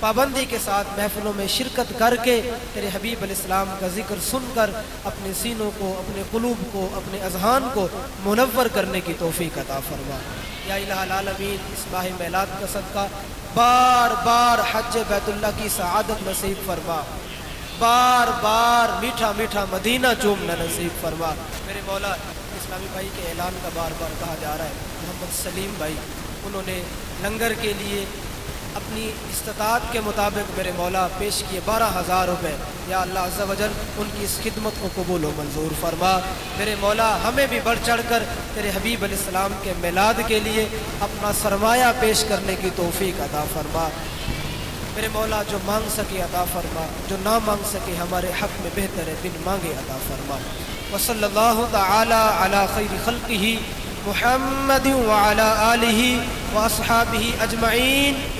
پابندی کے ساتھ محفلوں میں شرکت کر کے تیرے حبیب علیہ السلام کا ذکر سن کر اپنے سینوں کو، اپنے قلوب کو، اپنے اذہان کو منور کرنے کی توفیق عطا فرما۔ یا الہ العالمین، اس ماہ میلاد کا صدقہ بار بار حج بیت اللہ کی سعادت نصیب فرما، بار بار میٹھا میٹھا مدینہ چومنا نصیب فرما۔ میرے مولا، اسلامی بھائی کے اعلان کا بار بار کہا جا رہا ہے، محمد سلیم بھائی انہوں نے لنگر کے لیے اپنی استطاعت کے مطابق میرے مولا پیش کیے 12,000 روپے۔ یا اللہ عز و جل ان کی اس خدمت کو قبول و منظور فرما۔ میرے مولا، ہمیں بھی بڑھ چڑھ کر تیرے حبیب علیہ السلام کے میلاد کے لیے اپنا سرمایہ پیش کرنے کی توفیق عطا فرما۔ میرے مولا، جو مانگ سکے عطا فرما، جو نہ مانگ سکے ہمارے حق میں بہتر ہے بن مانگے عطا فرما۔ وصلی اللہ تعالی علی خیر خلقہ محمد وعلی آلہ واصحابہ اجمعین۔